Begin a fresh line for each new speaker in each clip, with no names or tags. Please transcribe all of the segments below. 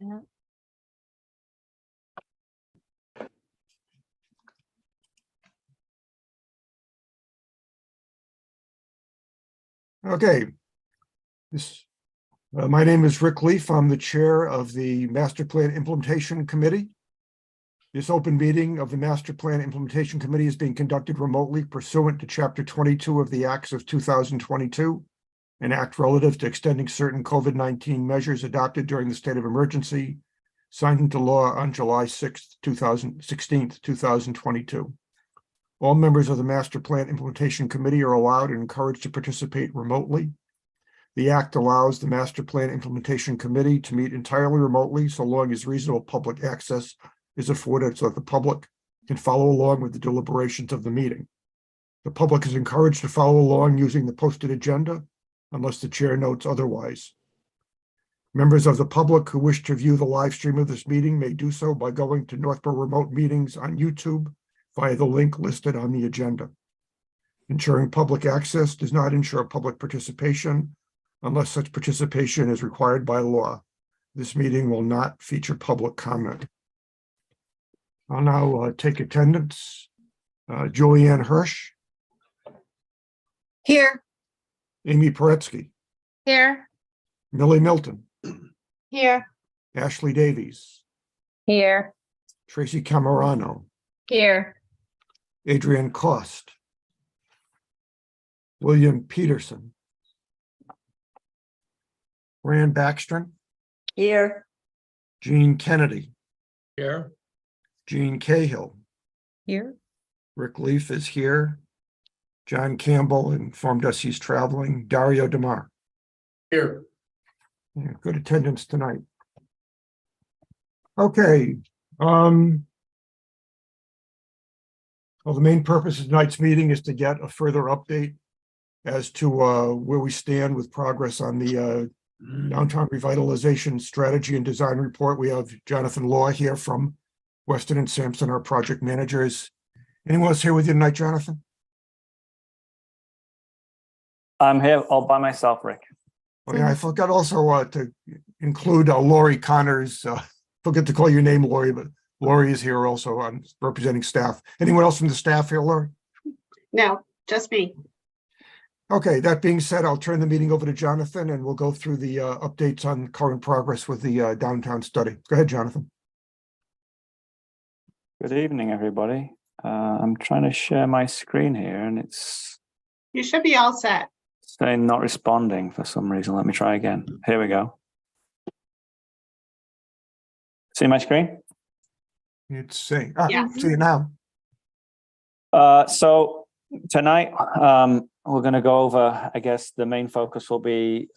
Yeah.
Okay. My name is Rick Leaf. I'm the chair of the Master Plan Implementation Committee. This open meeting of the Master Plan Implementation Committee is being conducted remotely pursuant to Chapter 22 of the Acts of 2022, an act relative to extending certain COVID-19 measures adopted during the state of emergency, signed into law on July 6th, 2022. All members of the Master Plan Implementation Committee are allowed and encouraged to participate remotely. The act allows the Master Plan Implementation Committee to meet entirely remotely so long as reasonable public access is afforded so that the public can follow along with the deliberations of the meeting. The public is encouraged to follow along using the posted agenda unless the chair notes otherwise. Members of the public who wish to view the live stream of this meeting may do so by going to Northborough Remote Meetings on YouTube via the link listed on the agenda. Ensuring public access does not ensure public participation unless such participation is required by law. This meeting will not feature public comment. I'll now take attendance. Julianne Hirsch.
Here.
Amy Paretsky.
Here.
Millie Milton.
Here.
Ashley Davies.
Here.
Tracy Camerano.
Here.
Adrienne Cost. William Peterson. Fran Baxter.
Here.
Jean Kennedy.
Here.
Jean Cahill.
Here.
Rick Leaf is here. John Campbell informed us he's traveling. Dario DeMar.
Here.
Yeah, good attendance tonight. Okay. Well, the main purpose of tonight's meeting is to get a further update as to where we stand with progress on the downtown revitalization strategy and design report. We have Jonathan Law here from Weston and Sampson, our project managers. Anyone else here with you tonight, Jonathan?
I'm here all by myself, Rick.
Oh, yeah, I forgot also to include Lori Connors. Forget to call your name, Lori, but Lori is here also on representing staff. Anyone else from the staff here, Lori?
No, just me.
Okay, that being said, I'll turn the meeting over to Jonathan and we'll go through the updates on current progress with the downtown study. Go ahead, Jonathan.
Good evening, everybody. I'm trying to share my screen here and it's
You should be all set.
saying not responding for some reason. Let me try again. Here we go. See my screen?
It's saying,
Yeah.
see it now.
So tonight, we're going to go over, I guess the main focus will be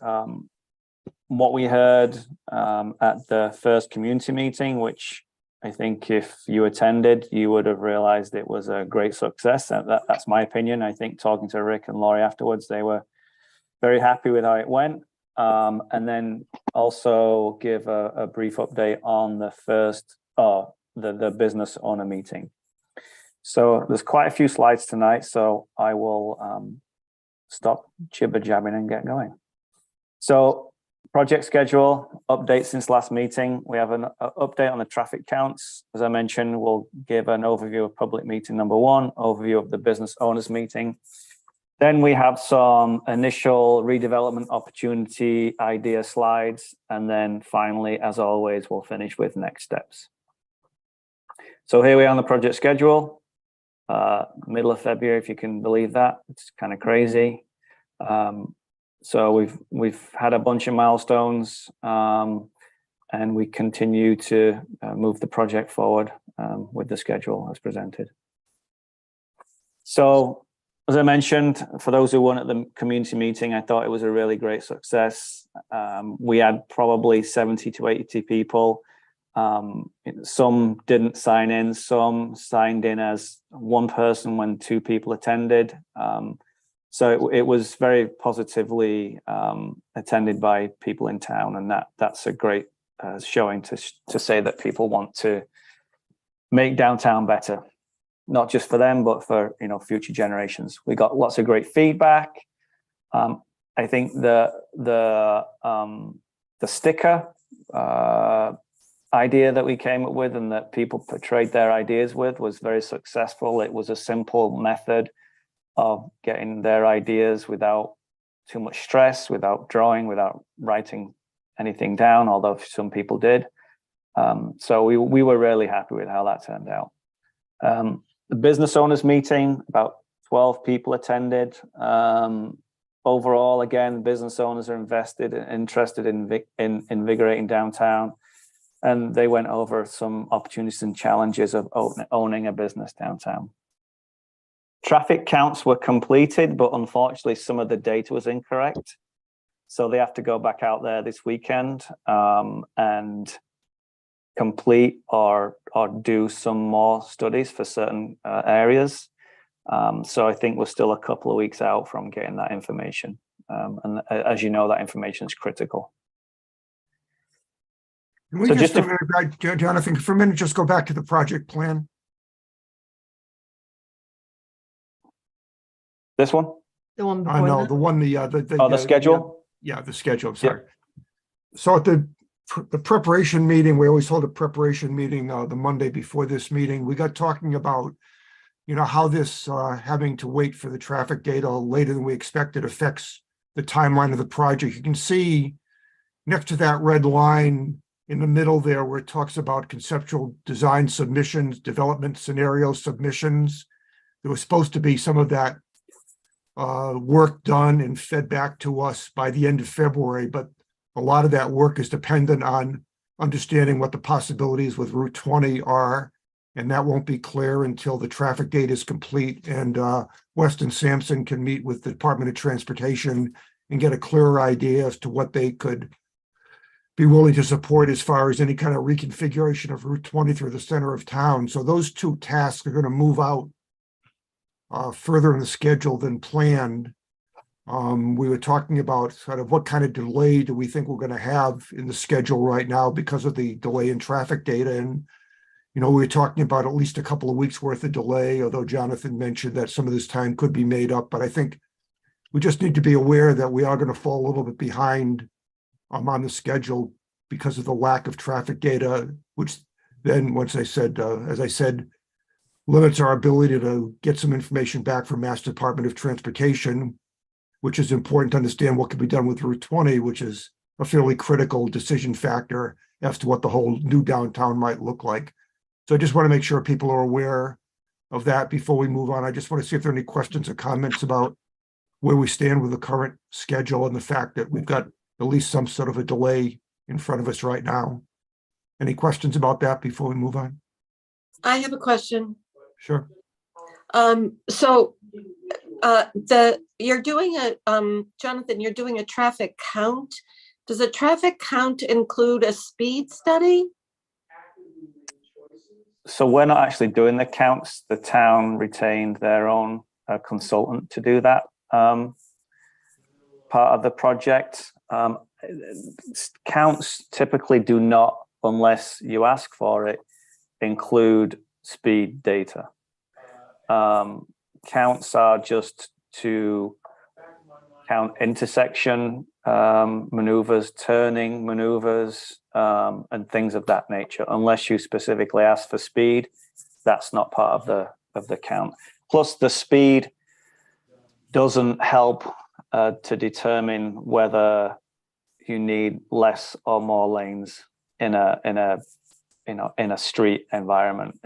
what we heard at the first community meeting, which I think if you attended, you would have realized it was a great success. That's my opinion. I think talking to Rick and Laurie afterwards, they were very happy with how it went. And then also give a brief update on the first, the business owner meeting. So there's quite a few slides tonight, so I will stop jibber jabbing and get going. So project schedule update since last meeting. We have an update on the traffic counts. As I mentioned, we'll give an overview of public meeting number 1, overview of the business owners meeting. Then we have some initial redevelopment opportunity idea slides. And then finally, as always, we'll finish with next steps. So here we are on the project schedule, middle of February, if you can believe that. It's kind of crazy. So we've had a bunch of milestones and we continue to move the project forward with the schedule as presented. So as I mentioned, for those who weren't at the community meeting, I thought it was a really great success. We had probably 70 to 80 people. Some didn't sign in, some signed in as one person when 2 people attended. So it was very positively attended by people in town, and that's a great showing to say that people want to make downtown better, not just for them, but for future generations. We got lots of great feedback. I think the sticker idea that we came up with and that people portrayed their ideas with was very successful. It was a simple method of getting their ideas without too much stress, without drawing, without writing anything down, although some people did. So we were really happy with how that turned out. The business owners meeting, about 12 people attended. Overall, again, business owners are interested in invigorating downtown, and they went over some opportunities and challenges of owning a business downtown. Traffic counts were completed, but unfortunately, some of the data was incorrect. So they have to go back out there this weekend and complete or do some more studies for certain areas. So I think we're still a couple of weeks out from getting that information. And as you know, that information is critical.
Can we
So
just,
just
Jonathan, for a minute, just go back to the project plan?
This one?
The one
I
before
know,
that?
the one,
The schedule?
Yeah, the schedule, I'm sorry. So at the preparation meeting, we always hold a preparation meeting the Monday before this meeting. We got talking about, how this having to wait for the traffic data later than we expected affects the timeline of the project. You can see next to that red line in the middle there where it talks about conceptual design submissions, development scenario submissions. There was supposed to be some of that work done and fed back to us by the end of February, but a lot of that work is dependent on understanding what the possibilities with Route 20 are, and that won't be clear until the traffic data is complete and Weston Sampson can meet with the Department of Transportation and get a clearer idea as to what they could be willing to support as far as any kind of reconfiguration of Route 20 through the center of town. So those two tasks are going to move out further in the schedule than planned. We were talking about sort of what kind of delay do we think we're going to have in the schedule right now because of the delay in traffic data. And, we were talking about at least a couple of weeks worth of delay, although Jonathan mentioned that some of this time could be made up. But I think we just need to be aware that we are going to fall a little bit behind on the schedule because of the lack of traffic data, which then, as I said, limits our ability to get some information back from Mass Department of Transportation, which is important to understand what can be done with Route 20, which is a fairly critical decision factor as to what the whole new downtown might look like. So I just want to make sure people are aware of that before we move on. I just want to see if there are any questions or comments about where we stand with the current schedule and the fact that we've got at least some sort of a delay in front of us right now. Any questions about that before we move on?
I have a question.
Sure.
So you're doing Jonathan, you're doing a traffic count. Does a traffic count include a speed study?
So we're not actually doing the counts. The town retained their own consultant to do that part of the project. Counts typically do not, unless you ask for it, include speed data. Counts are just to count intersection maneuvers, turning maneuvers, and things of that nature. Unless you specifically ask for speed, that's not part of the count. Plus, the speed doesn't help to determine whether you need less or more lanes in a street environment.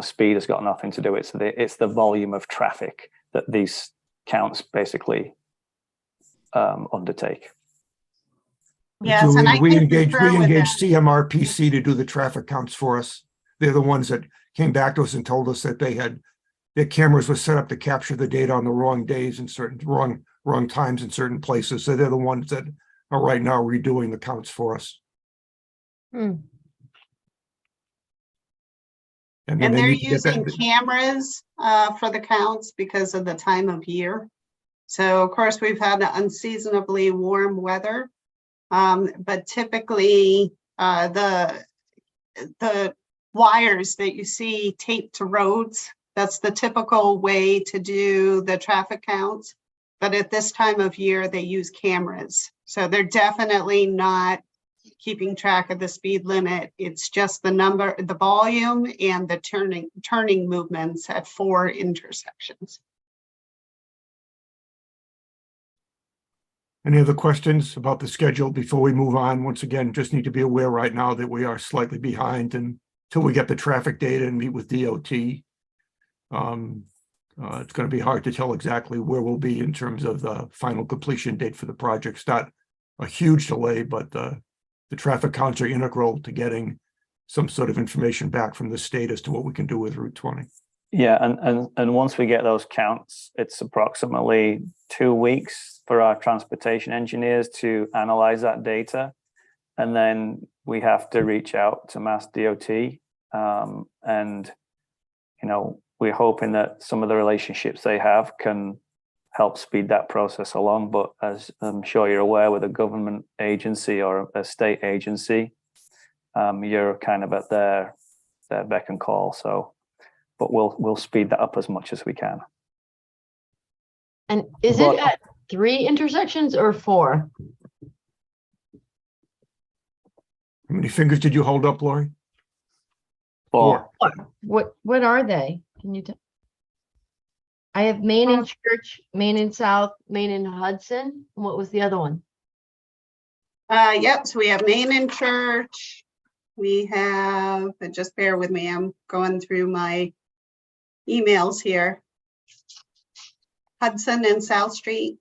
Speed has got nothing to do with it. It's the volume of traffic that these counts basically undertake.
Yes,
Julie,
and I
we
can
engaged
concur with that.
CMRPC to do the traffic counts for us. They're the ones that came back to us and told us that their cameras were set up to capture the data on the wrong days and certain wrong times in certain places. So they're the ones that are right now redoing the counts for us.
And
then they
they're
need to get that-
using cameras for the counts because of the time of year. So of course we've had unseasonably warm weather, but typically the wires that you see taped to roads, that's the typical way to do the traffic counts. But at this time of year, they use cameras. So they're definitely not keeping track of the speed limit. It's just the number, the volume and the turning movements at 4 intersections.
Any other questions about the schedule before we move on? Once again, just need to be aware right now that we are slightly behind until we get the traffic data and meet with DOT. It's going to be hard to tell exactly where we'll be in terms of the final completion date for the project. It's not a huge delay, but the traffic counts are integral to getting some sort of information back from the state as to what we can do with Route 20.
Yeah, and once we get those counts, it's approximately 2 weeks for our transportation engineers to analyze that data. And then we have to reach out to Mass DOT. And, you know, we're hoping that some of the relationships they have can help speed that process along. But as I'm sure you're aware, with a government agency or a state agency, you're kind of at their beck and call. So, but we'll speed that up as much as we can.
And is
But-
it at 3 intersections or 4?
How many fingers did you hold up, Lori?
Or
What are they? Can you tell? I have Main and Church, Main and South, Main and Hudson. And what was the other one?
Yep, so we have Main and Church. We have, and just bear with me, I'm going through my emails here. Hudson and South Street.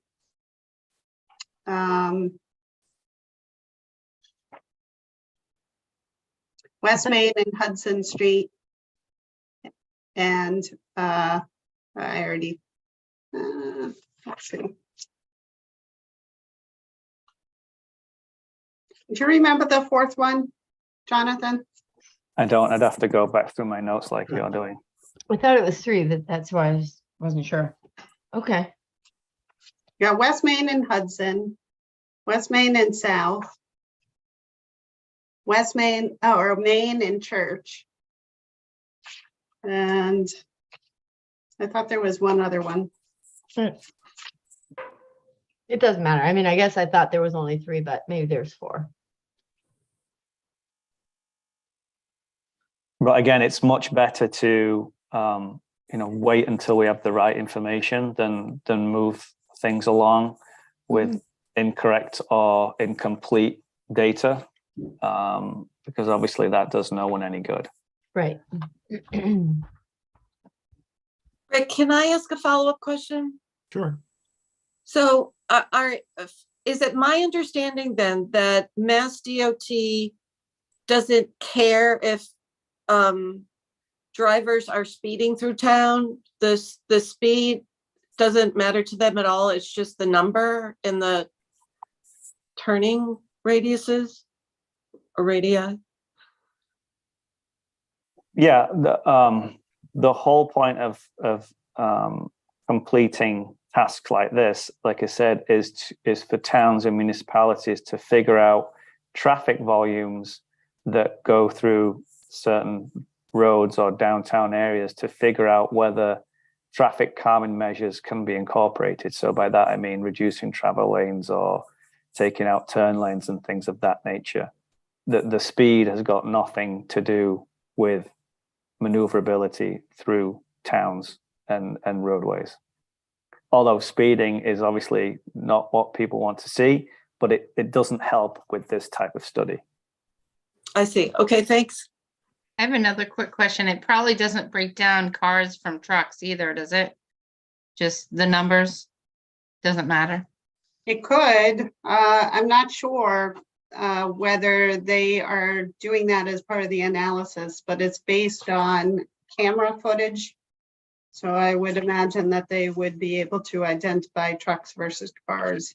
West Main and Hudson Street. And I already, let's see. Do you remember the 4th one, Jonathan?
I don't. I'd have to go back through my notes like you're doing.
I thought it was 3. That's why I wasn't sure. Okay.
You got West Main and Hudson, West Main and South, West Main, or Main and Church. And I thought there was one other one.
It doesn't matter. I mean, I guess I thought there was only 3, but maybe there's 4.
But again, it's much better to wait until we have the right information than move things along with incorrect or incomplete data, because obviously that does no one any good.
Right.
Rick, can I ask a follow-up question?
Sure.
So is it my understanding then that Mass DOT doesn't care if drivers are speeding through town? The speed doesn't matter to them at all. It's just the number and the turning radiuses or radii?
Yeah, the whole point of completing tasks like this, like I said, is for towns and municipalities to figure out traffic volumes that go through certain roads or downtown areas, to figure out whether traffic calming measures can be incorporated. So by that I mean reducing travel lanes or taking out turn lanes and things of that nature. The speed has got nothing to do with maneuverability through towns and roadways. Although speeding is obviously not what people want to see, but it doesn't help with this type of study.
I see. Okay, thanks.
I have another quick question. It probably doesn't break down cars from trucks either, does it? Just the numbers? Doesn't matter?
It could. I'm not sure whether they are doing that as part of the analysis, but it's based on camera footage. So I would imagine that they would be able to identify trucks versus cars.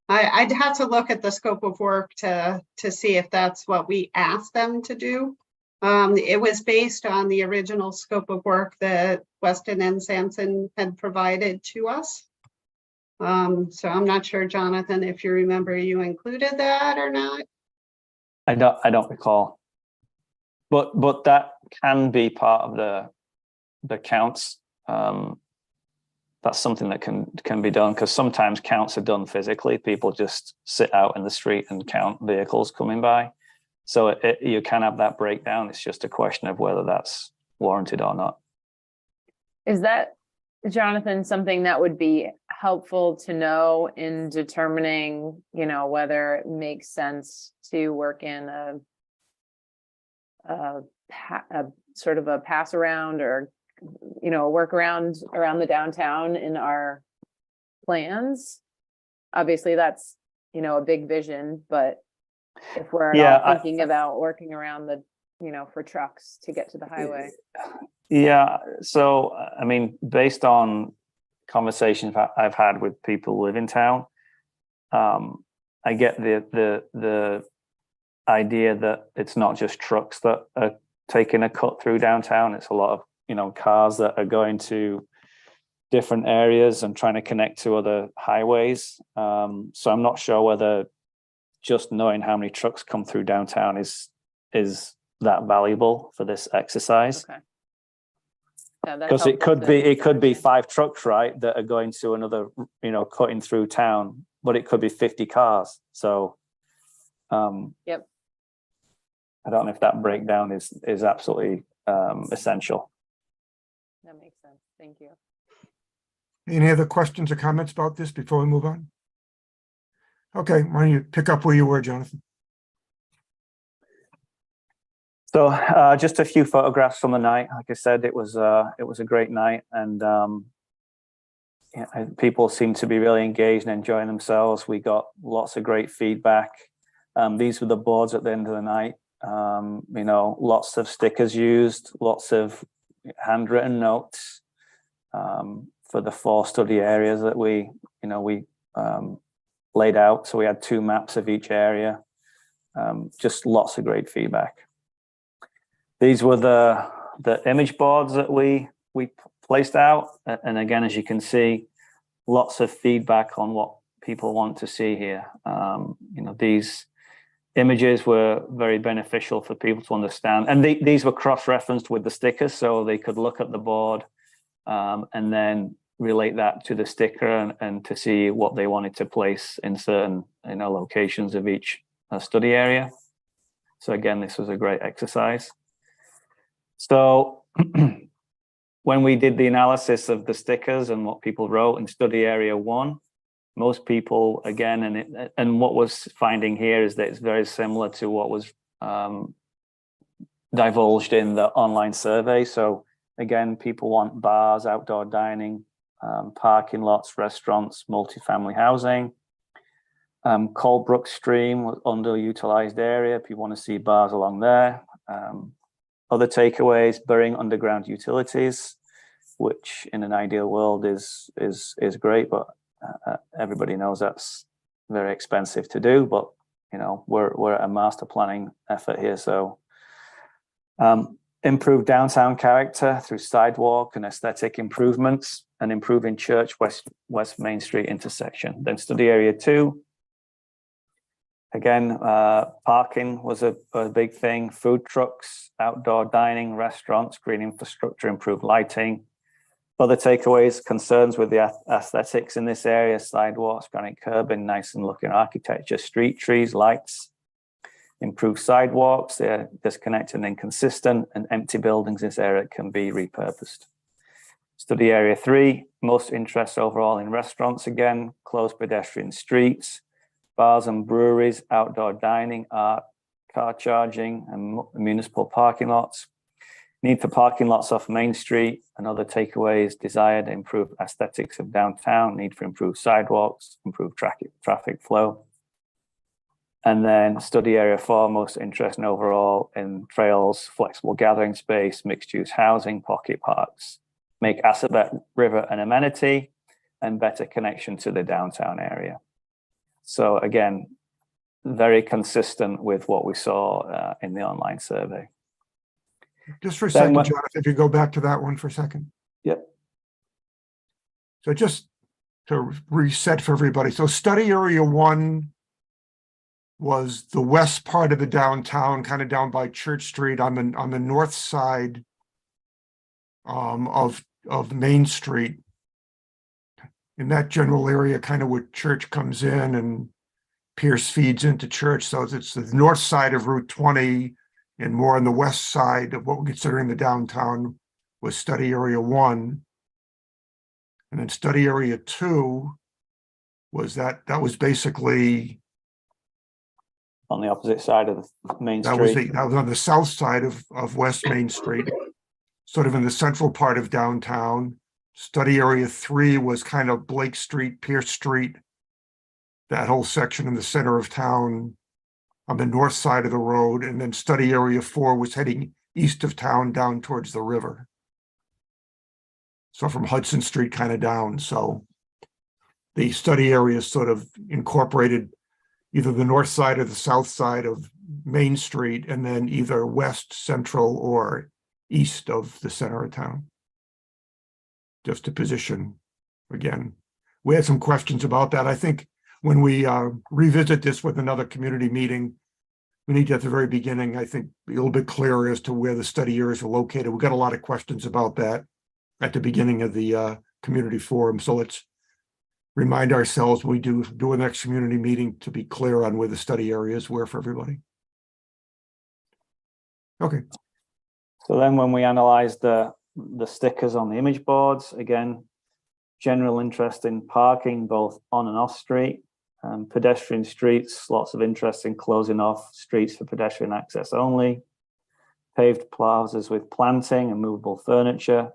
I'd have to look at the scope of work to see if that's what we asked them to do. It was based on the original scope of work that Weston and Sampson had provided to us. So I'm not sure, Jonathan, if you remember you included that or not.
I don't recall, but that can be part of the counts. that's something that can be done, because sometimes counts are done physically. People just sit out in the street and count vehicles coming by. So you can have that breakdown. It's just a question of whether that's warranted or not.
Is that, Jonathan, something that would be helpful to know in determining, you know, whether it makes sense to work in a sort of a pass around, or, you know, a workaround around the downtown in our plans? Obviously, that's, you know, a big vision, but if we're at all thinking about working around the, you know, for trucks to get to the highway.
Yeah, so I mean, based on conversations I've had with people who live in town, I get the idea that it's not just trucks that are taking a cut through downtown. It's a lot of, you know, cars that are going to different areas and trying to connect to other highways. So I'm not sure whether just knowing how many trucks come through downtown is that valuable for this exercise.
Okay. Yeah, that's
Because it
helpful
could be
understand.
5 trucks, right, that are going to another, you know, cutting through town, but it could be 50 cars. So
Yep.
I don't know if that breakdown is absolutely essential.
That makes sense. Thank you.
Any other questions or comments about this before we move on? Okay, why don't you pick up where you were, Jonathan?
So just a few photographs from the night. Like I said, it was a great night, and yeah, people seemed to be really engaged and enjoying themselves. We got lots of great feedback. These were the boards at the end of the night. You know, lots of stickers used, lots of handwritten notes for the 4 study areas that we laid out. So we had 2 maps of each area. Just lots of great feedback. These were the image boards that we placed out, and again, as you can see, lots of feedback on what people want to see here. You know, these images were very beneficial for people to understand, and these were cross-referenced with the stickers, so they could look at the board and then relate that to the sticker and to see what they wanted to place in certain, you know, locations of each study area. So again, this was a great exercise. So when we did the analysis of the stickers and what people wrote in study area 1, most people, again, and what was finding here is that it's very similar to what was divulged in the online survey. So again, people want bars, outdoor dining, parking lots, restaurants, multifamily housing. Colebrook Stream was underutilized area. People want to see bars along there. Other takeaways: burying underground utilities, which in an ideal world is great, but everybody knows that's very expensive to do. But you know, we're at a master planning effort here, so improve downtown character through sidewalk and aesthetic improvements, and improving Church West Main Street intersection. Then study area 2. Again, parking was a big thing. Food trucks, outdoor dining, restaurants, green infrastructure, improved lighting. Other takeaways: concerns with the aesthetics in this area: sidewalks, granite curbing, nice and looking architecture, street trees, lights. Improved sidewalks, they're disconnected and inconsistent, and empty buildings in this area can be repurposed. Study area 3, most interest overall in restaurants again, closed pedestrian streets, bars and breweries, outdoor dining, art, car charging, and municipal parking lots. Need for parking lots off Main Street. And other takeaways: desired improved aesthetics of downtown, need for improved sidewalks, improved traffic flow. And then study area 4, most interesting overall in trails, flexible gathering space, mixed use housing, pocket parks, make Assabet River an amenity, and better connection to the downtown area. So again, very consistent with what we saw in the online survey.
Just for a
Then
second, Jonathan, if you go back to that one for a second.
Yep.
So just to reset for everybody. So study area 1 was the west part of the downtown, kind of down by Church Street on the north side of Main Street. in that general area, kind of where Church comes in and Pierce feeds into Church. So it's the north side of Route 20 and more on the west side of what we're considering the downtown was study area 1. And then study area 2 was that was basically
On the opposite side of the main
that was
street.
that was on the south side of West Main Street, sort of in the central part of downtown. Study area 3 was kind of Blake Street, Pierce Street, that whole section in the center of town on the north side of the road. And then study area 4 was heading east of town down towards the river. So from Hudson Street kind of down. So the study area sort of incorporated either the north side or the south side of Main Street, and then either west, central, or east of the center of town. Just to position, again, we had some questions about that. I think when we revisit this with another community meeting, we need to, at the very beginning, I think, be a little bit clearer as to where the study areas are located. We got a lot of questions about that at the beginning of the community forum. So let's remind ourselves when we do a next community meeting to be clear on where the study areas were for everybody. Okay.
So then when we analyze the stickers on the image boards, again, general interest in parking, both on and off street, pedestrian streets, lots of interest in closing off streets for pedestrian access only, paved plazas with planting and movable furniture,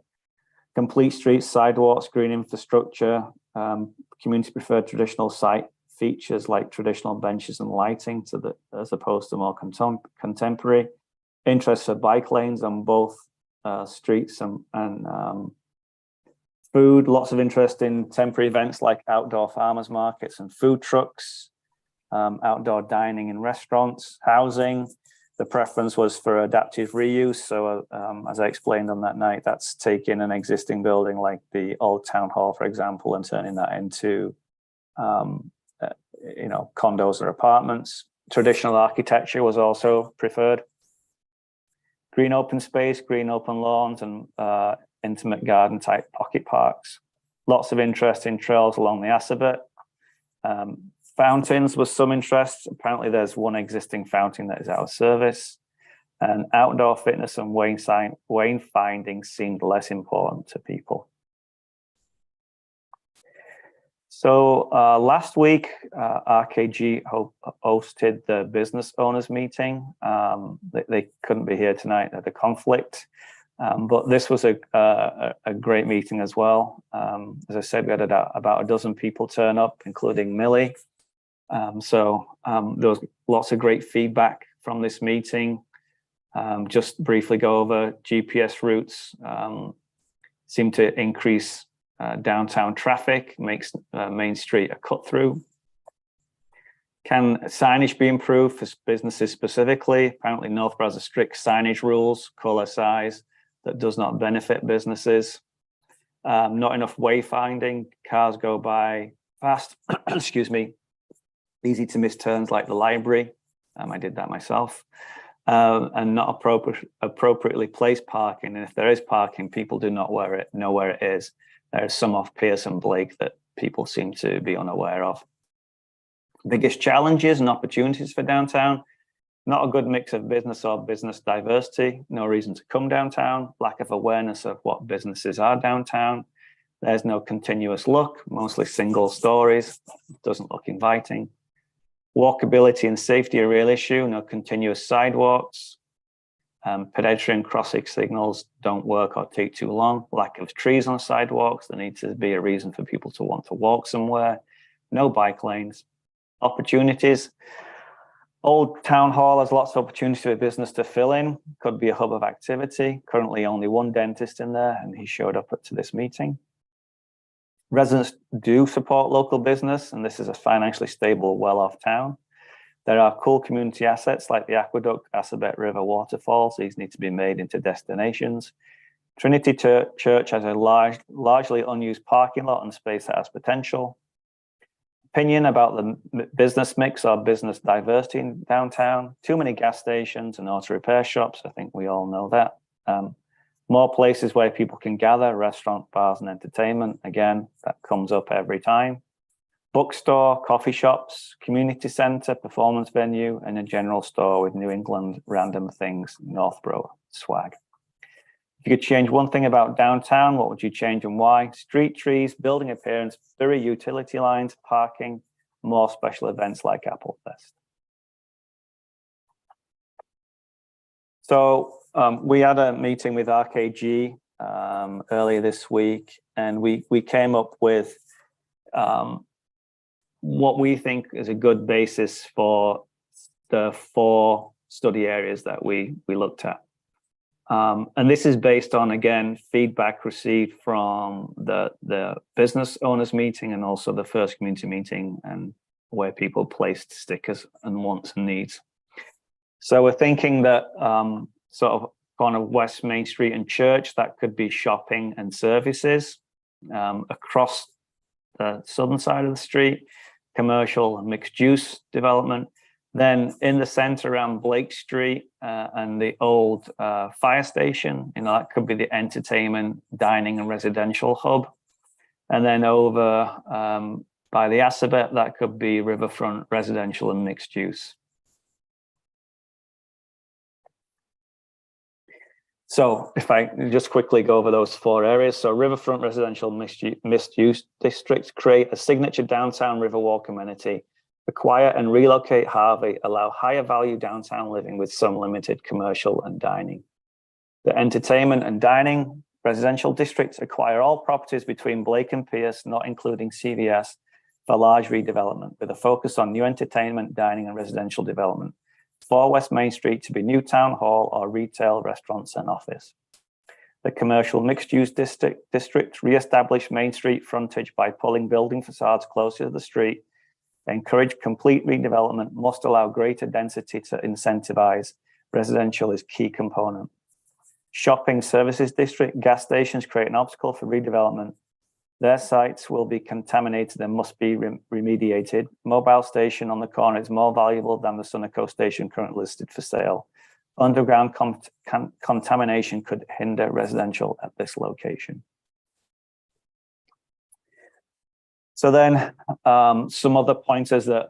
complete streets, sidewalks, green infrastructure, community preferred traditional site features like traditional benches and lighting as opposed to more contemporary, interest for bike lanes on both streets and food, lots of interest in temporary events like outdoor farmers markets and food trucks, outdoor dining in restaurants, housing. The preference was for adaptive reuse. So as I explained on that night, that's taking an existing building like the old town hall, for example, and turning that into condos or apartments. Traditional architecture was also preferred. Green open space, green open lawns, and intimate garden type pocket parks. Lots of interest in trails along the Assabet. Fountains was some interest. Apparently there's one existing fountain that is out of service. And outdoor fitness and wayfinding seemed less important to people. So last week, RKG hosted the business owners meeting. They couldn't be here tonight at the conflict, but this was a great meeting as well. As I said, we had about a dozen people turn up, including Millie. So there was lots of great feedback from this meeting. Just briefly go over GPS routes seem to increase downtown traffic, makes Main Street a cut through. Can signage be improved for businesses specifically? Apparently Northborough has a strict signage rules, color size, that does not benefit businesses. Not enough wayfinding, cars go by fast, excuse me, easy to miss turns like the library. I did that myself. And not appropriately placed parking. And if there is parking, people do not know where it is. There's some off Pierce and Blake that people seem to be unaware of. Biggest challenges and opportunities for downtown: not a good mix of business or business diversity, no reason to come downtown, lack of awareness of what businesses are downtown. There's no continuous look, mostly single stories, doesn't look inviting. Walkability and safety a real issue, no continuous sidewalks. Pedestrian crossing signals don't work or take too long. Lack of trees on sidewalks, there needs to be a reason for people to want to walk somewhere. No bike lanes. Opportunities. Old Town Hall has lots of opportunities for business to fill in. Could be a hub of activity. Currently only one dentist in there, and he showed up to this meeting. Residents do support local business, and this is a financially stable, well-off town. There are cool community assets like the aqueduct, Assabet River waterfalls. These need to be made into destinations. Trinity Church has a largely unused parking lot and space that has potential. Opinion about the business mix or business diversity in downtown. Too many gas stations and auto repair shops. I think we all know that. More places where people can gather, restaurant, bars, and entertainment. Again, that comes up every time. Bookstore, coffee shops, community centre, performance venue, and a general store with New England random things, Northborough swag. If you could change one thing about downtown, what would you change and why? Street trees, building appearance, fewer utility lines, parking, more special events like Applefest. So we had a meeting with RKG earlier this week, and we came up with what we think is a good basis for the 4 study areas that we looked at. And this is based on, again, feedback received from the business owners meeting and also the first community meeting, and where people placed stickers and wants and needs. So we're thinking that sort of corner of West Main Street and Church, that could be shopping and services. Across the southern side of the street, commercial and mixed use development. Then in the center around Blake Street and the old fire station, that could be the entertainment, dining and residential hub. And then over by the Assabet, that could be riverfront, residential and mixed use. So if I just quickly go over those 4 areas. So riverfront, residential, mixed use districts create a signature downtown Riverwalk amenity. Acquire and relocate Harvey, allow higher value downtown living with some limited commercial and dining. The entertainment and dining residential districts acquire all properties between Blake and Pierce, not including CVS, for large redevelopment with a focus on new entertainment, dining and residential development. For West Main Street to be new town hall or retail, restaurants and office. The commercial mixed use district re-establish Main Street frontage by pulling building facades closer to the street. Encourage complete redevelopment, must allow greater density to incentivize. Residential is key component. Shopping services district, gas stations create an obstacle for redevelopment. Their sites will be contaminated and must be remediated. Mobile station on the corner is more valuable than the Sunoco station currently listed for sale. Underground contamination could hinder residential at this location. So then some other pointers that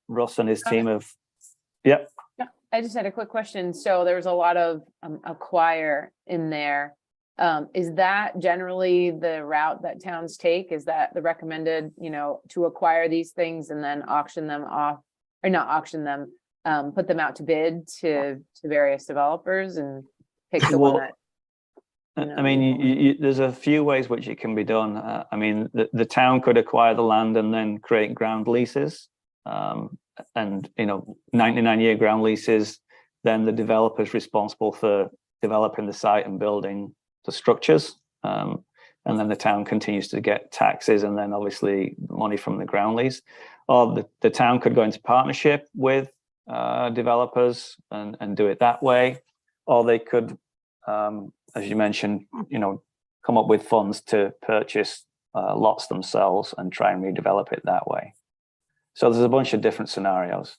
Russ and his team have. Yep.
I just had a quick question. So there's a lot of acquire in there. Is that generally the route that towns take? Is that the recommended, to acquire these things and then auction them off, or not auction them, put them out to bid to various developers and pick the one that?
I mean, there's a few ways which it can be done. I mean, the town could acquire the land and then create ground leases, and 99-year ground leases. Then the developer is responsible for developing the site and building the structures, and then the town continues to get taxes and then obviously money from the ground lease. Or the town could go into partnership with developers and do it that way, or they could, as you mentioned, come up with funds to purchase lots themselves and try and redevelop it that way. So there's a bunch of different scenarios.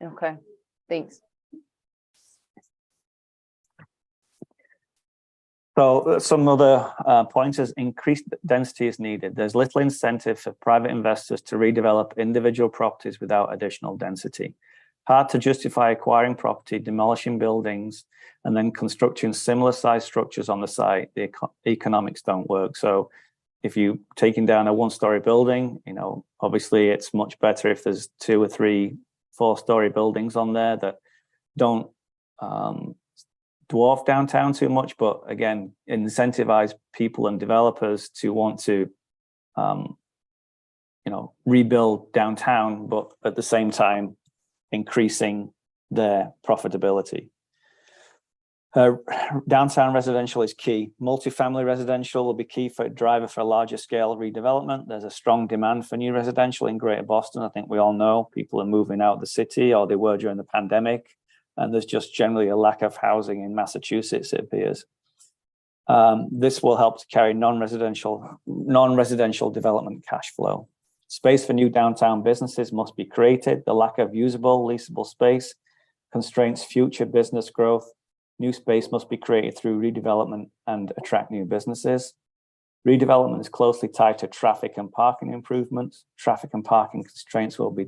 Okay, thanks.
So some other pointers: increased density is needed. There's little incentive for private investors to redevelop individual properties without additional density. Hard to justify acquiring property, demolishing buildings, and then constructing similar size structures on the site. The economics don't work. So if you're taking down a 1-story building, obviously it's much better if there's 2 or 3 4-story buildings on there that don't dwarf downtown too much, but again, incentivize people and developers to want to, rebuild downtown, but at the same time, increasing their profitability. Downtown residential is key. Multifamily residential will be key for a driver for a larger scale redevelopment. There's a strong demand for new residential in Greater Boston. I think we all know people are moving out of the city, or they were during the pandemic. And there's just generally a lack of housing in Massachusetts, it appears. This will help to carry non-residential development cash flow. Space for new downtown businesses must be created. The lack of usable, leasable space constrains future business growth. New space must be created through redevelopment and attract new businesses. Redevelopment is closely tied to traffic and parking improvements. Traffic and parking constraints will be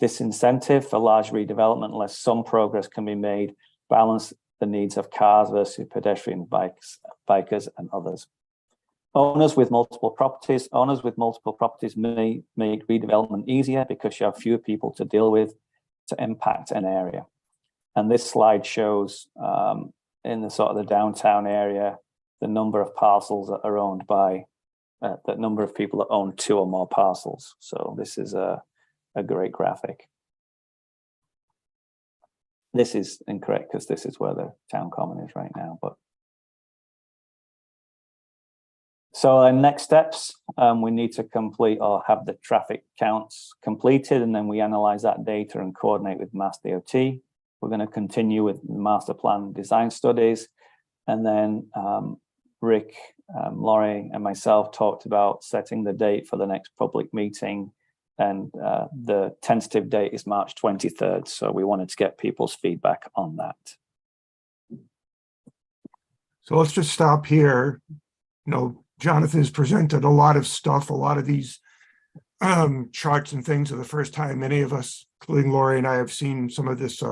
disincentive for large redevelopment unless some progress can be made, balance the needs of cars versus pedestrian bikers and others. Owners with multiple properties may make redevelopment easier because you have fewer people to deal with to impact an area. And this slide shows in the sort of the downtown area, the number of parcels that are owned by, the number of people that own 2 or more parcels. So this is a great graphic. This is incorrect because this is where the town common is right now. But so next steps, we need to complete or have the traffic counts completed, and then we analyze that data and coordinate with Mass DOT. We're going to continue with the master plan design studies, and then Rick, Laurie, and myself talked about setting the date for the next public meeting, and the tentative date is March 23rd. So we wanted to get people's feedback on that.
So let's just stop here. You know, Jonathan's presented a lot of stuff, a lot of these charts and things are the first time many of us, including Laurie and I, have seen some of this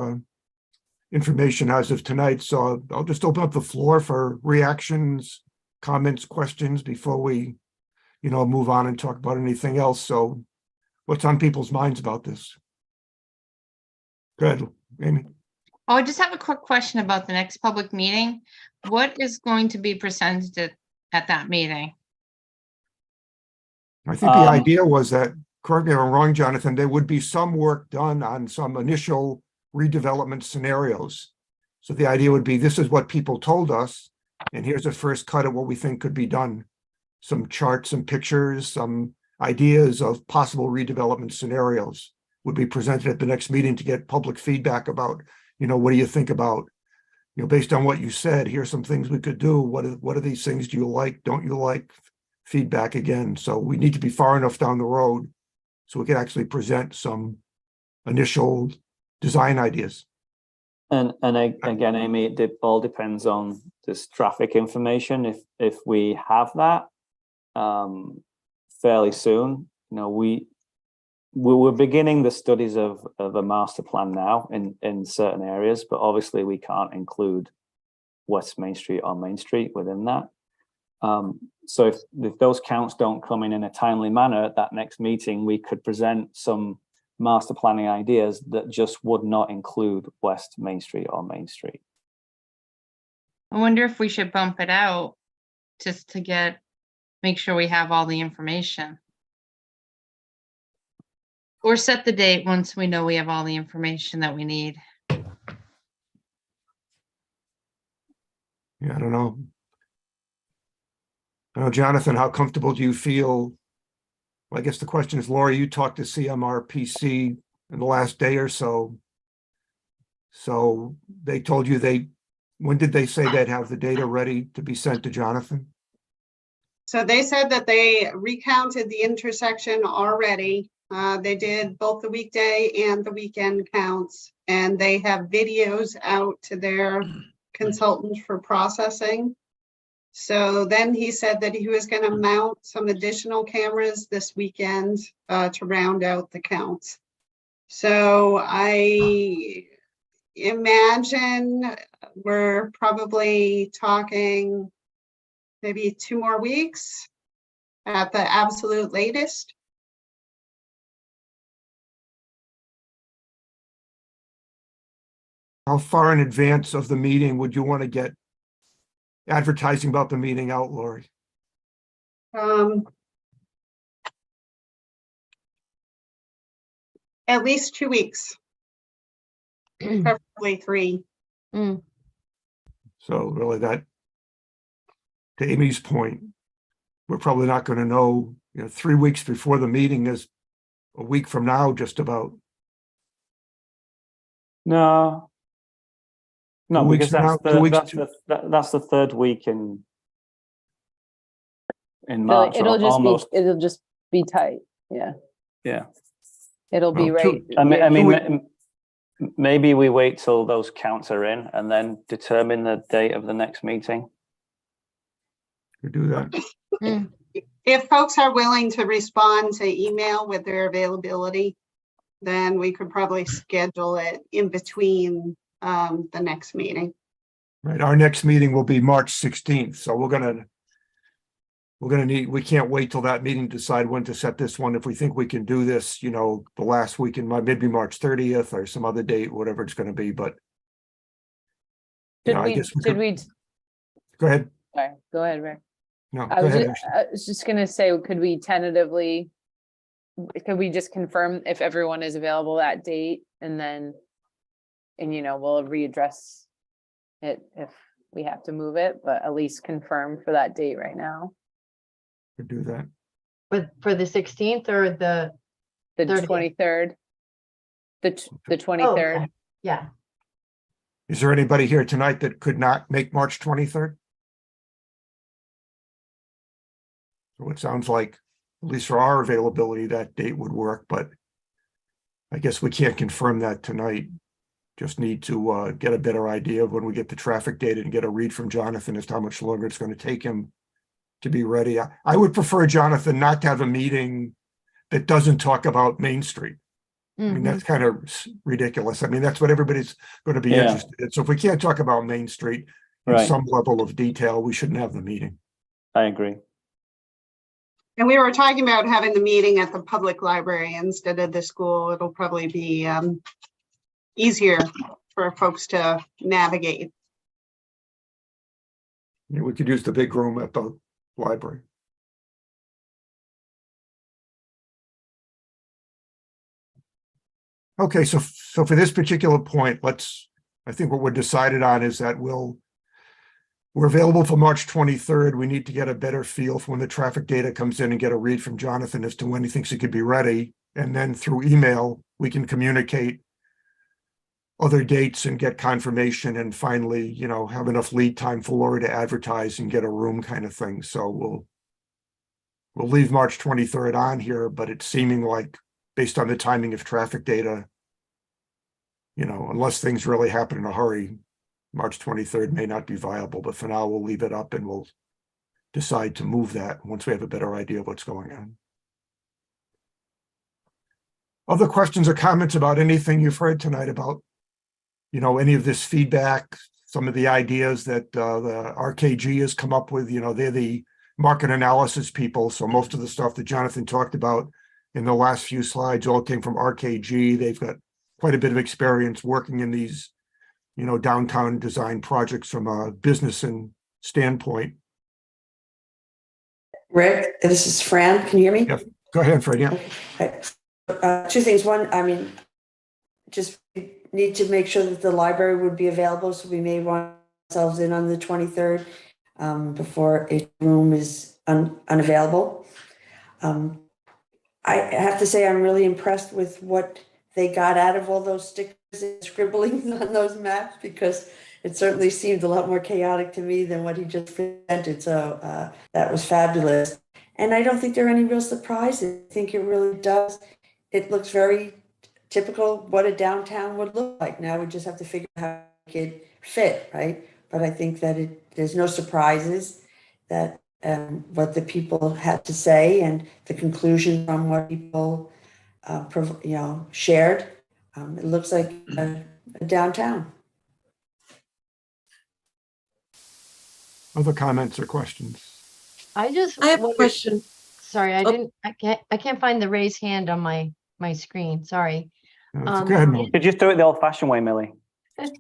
information as of tonight. So I'll just open up the floor for reactions, comments, questions before we, move on and talk about anything else. So what's on people's minds about this? Go ahead, Amy.
Oh, I just have a quick question about the next public meeting. What is going to be presented at that meeting?
I think the idea was that, correct me if I'm wrong, Jonathan, there would be some work done on some initial redevelopment scenarios. So the idea would be, this is what people told us, and here's a first cut at what we think could be done. Some charts, some pictures, some ideas of possible redevelopment scenarios would be presented at the next meeting to get public feedback about, what do you think about, based on what you said, here's some things we could do. What are these things? Do you like? Don't you like? Feedback again. So we need to be far enough down the road so we can actually present some initial design ideas.
And again, Amy, it all depends on this traffic information. If we have that fairly soon, we're beginning the studies of a master plan now in certain areas, but obviously we can't include West Main Street or Main Street within that. So if those counts don't come in a timely manner at that next meeting, we could present some master planning ideas that just would not include West Main Street or Main Street.
I wonder if we should bump it out just to make sure we have all the information. Or set the date once we know we have all the information that we need.
Yeah, I don't know. Jonathan, how comfortable do you feel? Well, I guess the question is, Laurie, you talked to CMRPC in the last day or so. So they told you when did they say they'd have the data ready to be sent to Jonathan?
So they said that they recounted the intersection already. They did both the weekday and the weekend counts, and they have videos out to their consultant for processing. So then he said that he was going to mount some additional cameras this weekend to round out the counts. So I imagine we're probably talking maybe 2 more weeks at the absolute latest.
How far in advance of the meeting would you want to get advertising about the meeting out, Laurie?
At least 2 weeks, preferably 3.
So really that, to Amy's point, we're probably not going to know, 3 weeks before the meeting is a week from now, just about.
No,
2 weeks
because
from now,
that's the third week in March.
It'll just be tight. Yeah.
Yeah.
It'll be
Well,
right.
I mean, maybe we wait till those counts are in and then determine the date of the next meeting.
We do that.
If folks are willing to respond to email with their availability, then we could probably schedule it in between the next meeting.
Right, our next meeting will be March 16th, so we're gonna need, we can't wait till that meeting to decide when to set this one. If we think we can do this, you know, the last week in maybe March 30th or some other date, whatever it's gonna be, but. You
Should
know, I
we,
guess
should we,
Go ahead.
sorry, go ahead, Rick.
No,
I
go
was
ahead.
just,
Ashley.
I was just gonna say, could we tentatively, could we just confirm if everyone is available that date and then, and we'll readdress it if we have to move it, but at least confirm for that date right now.
Could do that.
For the 16th or the,
The
30th.
23rd. The
oh,
23rd.
yeah.
Is there anybody here tonight that could not make March 23rd? So it sounds like, at least for our availability, that date would work, but I guess we can't confirm that tonight. Just need to get a better idea of when we get the traffic data and get a read from Jonathan as to how much longer it's going to take him to be ready. I would prefer, Jonathan, not to have a meeting that doesn't talk about Main Street. I mean, that's kind of ridiculous. I mean, that's what everybody's going to be
Yeah.
interested in. So if we can't talk about Main Street in
Right.
some level of detail, we shouldn't have the meeting.
I agree.
And we were talking about having the meeting at the public library instead of the school. It'll probably be easier for folks to navigate.
Yeah, we could use the big room at the library. Okay, so for this particular point, I think what we're decided on is that we're available for March 23rd. We need to get a better feel for when the traffic data comes in and get a read from Jonathan as to when he thinks he could be ready. And then through email, we can communicate other dates and get confirmation and finally, have enough lead time for Lori to advertise and get a room kind of thing. So we'll leave March 23rd on here, but it's seeming like based on the timing of traffic data, unless things really happen in a hurry, March 23rd may not be viable, but for now we'll leave it up and we'll decide to move that once we have a better idea of what's going on. Other questions or comments about anything you've heard tonight about, any of this feedback, some of the ideas that the RKG has come up with, they're the market analysis people. So most of the stuff that Jonathan talked about in the last few slides all came from RKG. They've got quite a bit of experience working in these, downtown design projects from a business and standpoint.
Rick, this is Fran. Can you hear me?
Yes. Go ahead, Fred. Yeah.
Okay. Two things. One, just need to make sure that the library would be available. So we may want ourselves in on the 23rd before a room is unavailable. I have to say, I'm really impressed with what they got out of all those stickers and scribbling on those maps, because it certainly seemed a lot more chaotic to me than what he just presented. So that was fabulous. And I don't think there are any real surprises. I think it really does. It looks very typical what a downtown would look like. Now we just have to figure out how to make it fit, right? But I think that there's no surprises, that what the people had to say and the conclusion from what people shared. It looks like a downtown.
Other comments or questions?
I
I have a
wondered-
question.
Sorry,
Oh.
I can't find the raise hand on my screen. Sorry.
Go ahead, Mel.
You just do it the old-fashioned way, Millie.
Is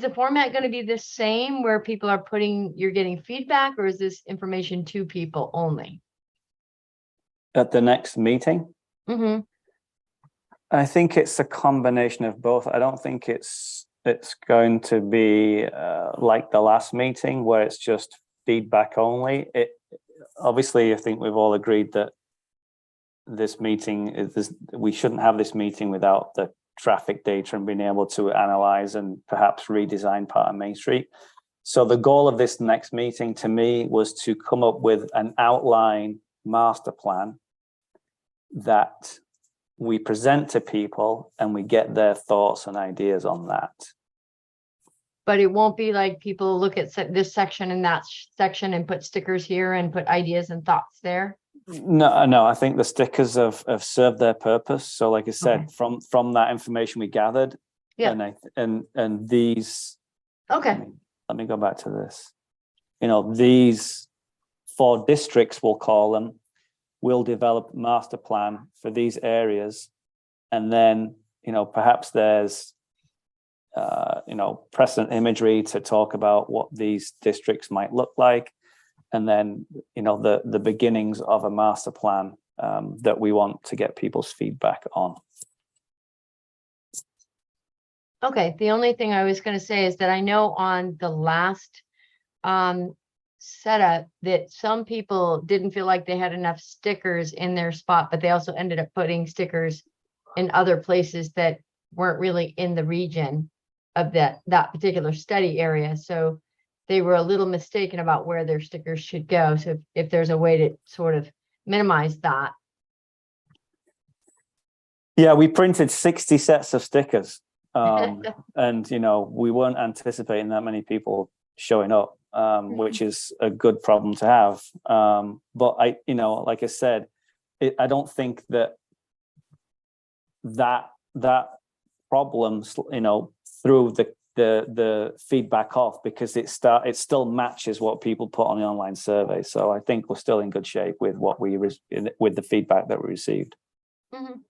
the format going to be the same where people are you're getting feedback, or is this information to people only?
At the next meeting,
Mm-hmm.
I think it's a combination of both. I don't think it's going to be like the last meeting where it's just feedback only. Obviously, I think we've all agreed that this meeting we shouldn't have this meeting without the traffic data and being able to analyze and perhaps redesign part of Main Street. So the goal of this next meeting to me was to come up with an outline master plan that we present to people and we get their thoughts and ideas on that.
But it won't be like people look at this section and that section and put stickers here and put ideas and thoughts there.
No, I think the stickers have served their purpose. So like I said,
Okay.
from that information we gathered,
Yeah.
and these,
Okay.
let me go back to this. These 4 districts, we'll call them, will develop master plan for these areas. And then, perhaps there's, precedent imagery to talk about what these districts might look like. And then, the beginnings of a master plan that we want to get people's feedback on.
Okay, the only thing I was going to say is that I know on the last setup that some people didn't feel like they had enough stickers in their spot, but they also ended up putting stickers in other places that weren't really in the region of that particular study area. So they were a little mistaken about where their stickers should go. So if there's a way to sort of minimize that.
Yeah, we printed 60 sets of stickers. And, we weren't anticipating that many people showing up, which is a good problem to have. But like I said, I don't think that problem, threw the feedback off, because it still matches what people put on the online survey. So I think we're still in good shape with with the feedback that we received.
Mhm.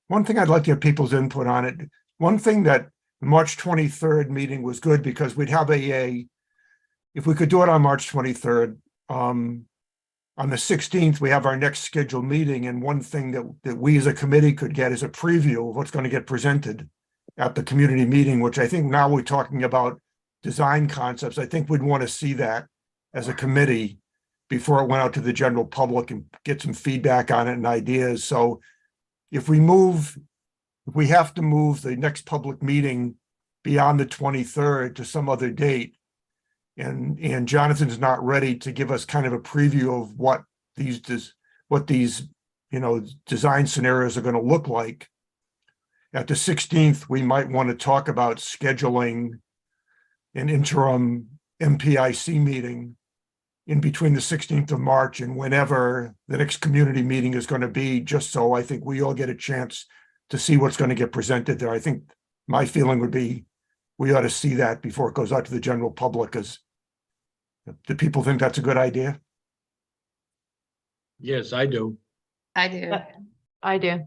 One thing I'd like to get people's input on it. One thing that the March 23rd meeting was good, because we'd have if we could do it on March 23rd, on the 16th, we have our next scheduled meeting. And one thing that we as a committee could get is a preview of what's going to get presented at the community meeting, which I think now we're talking about design concepts. I think we'd want to see that as a committee before it went out to the general public and get some feedback on it and ideas. So if we have to move the next public meeting beyond the 23rd to some other date, and Jonathan's not ready to give us kind of a preview of what these design scenarios are going to look like, at the 16th, we might want to talk about scheduling an interim MPIC meeting in between the 16th of March and whenever the next community meeting is going to be, just so I think we all get a chance to see what's going to get presented there. I think my feeling would be we ought to see that before it goes out to the general public. Do people think that's a good idea?
Yes, I do.
I do.
I do.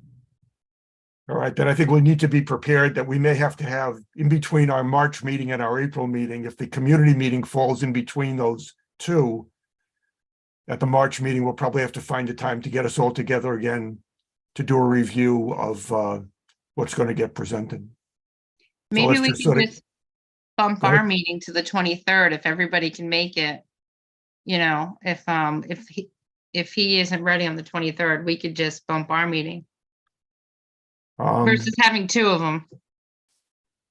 All right, then I think we need to be prepared that we may have to have in between our March meeting and our April meeting, if the community meeting falls in between those two, at the March meeting, we'll probably have to find a time to get us all together again to do a review of what's going to get presented.
Maybe
let's
we
just
can
sort of-
just bump
Go ahead.
our meeting to the 23rd if everybody can make it. If he isn't ready on the 23rd, we could just bump our meeting versus having 2 of them.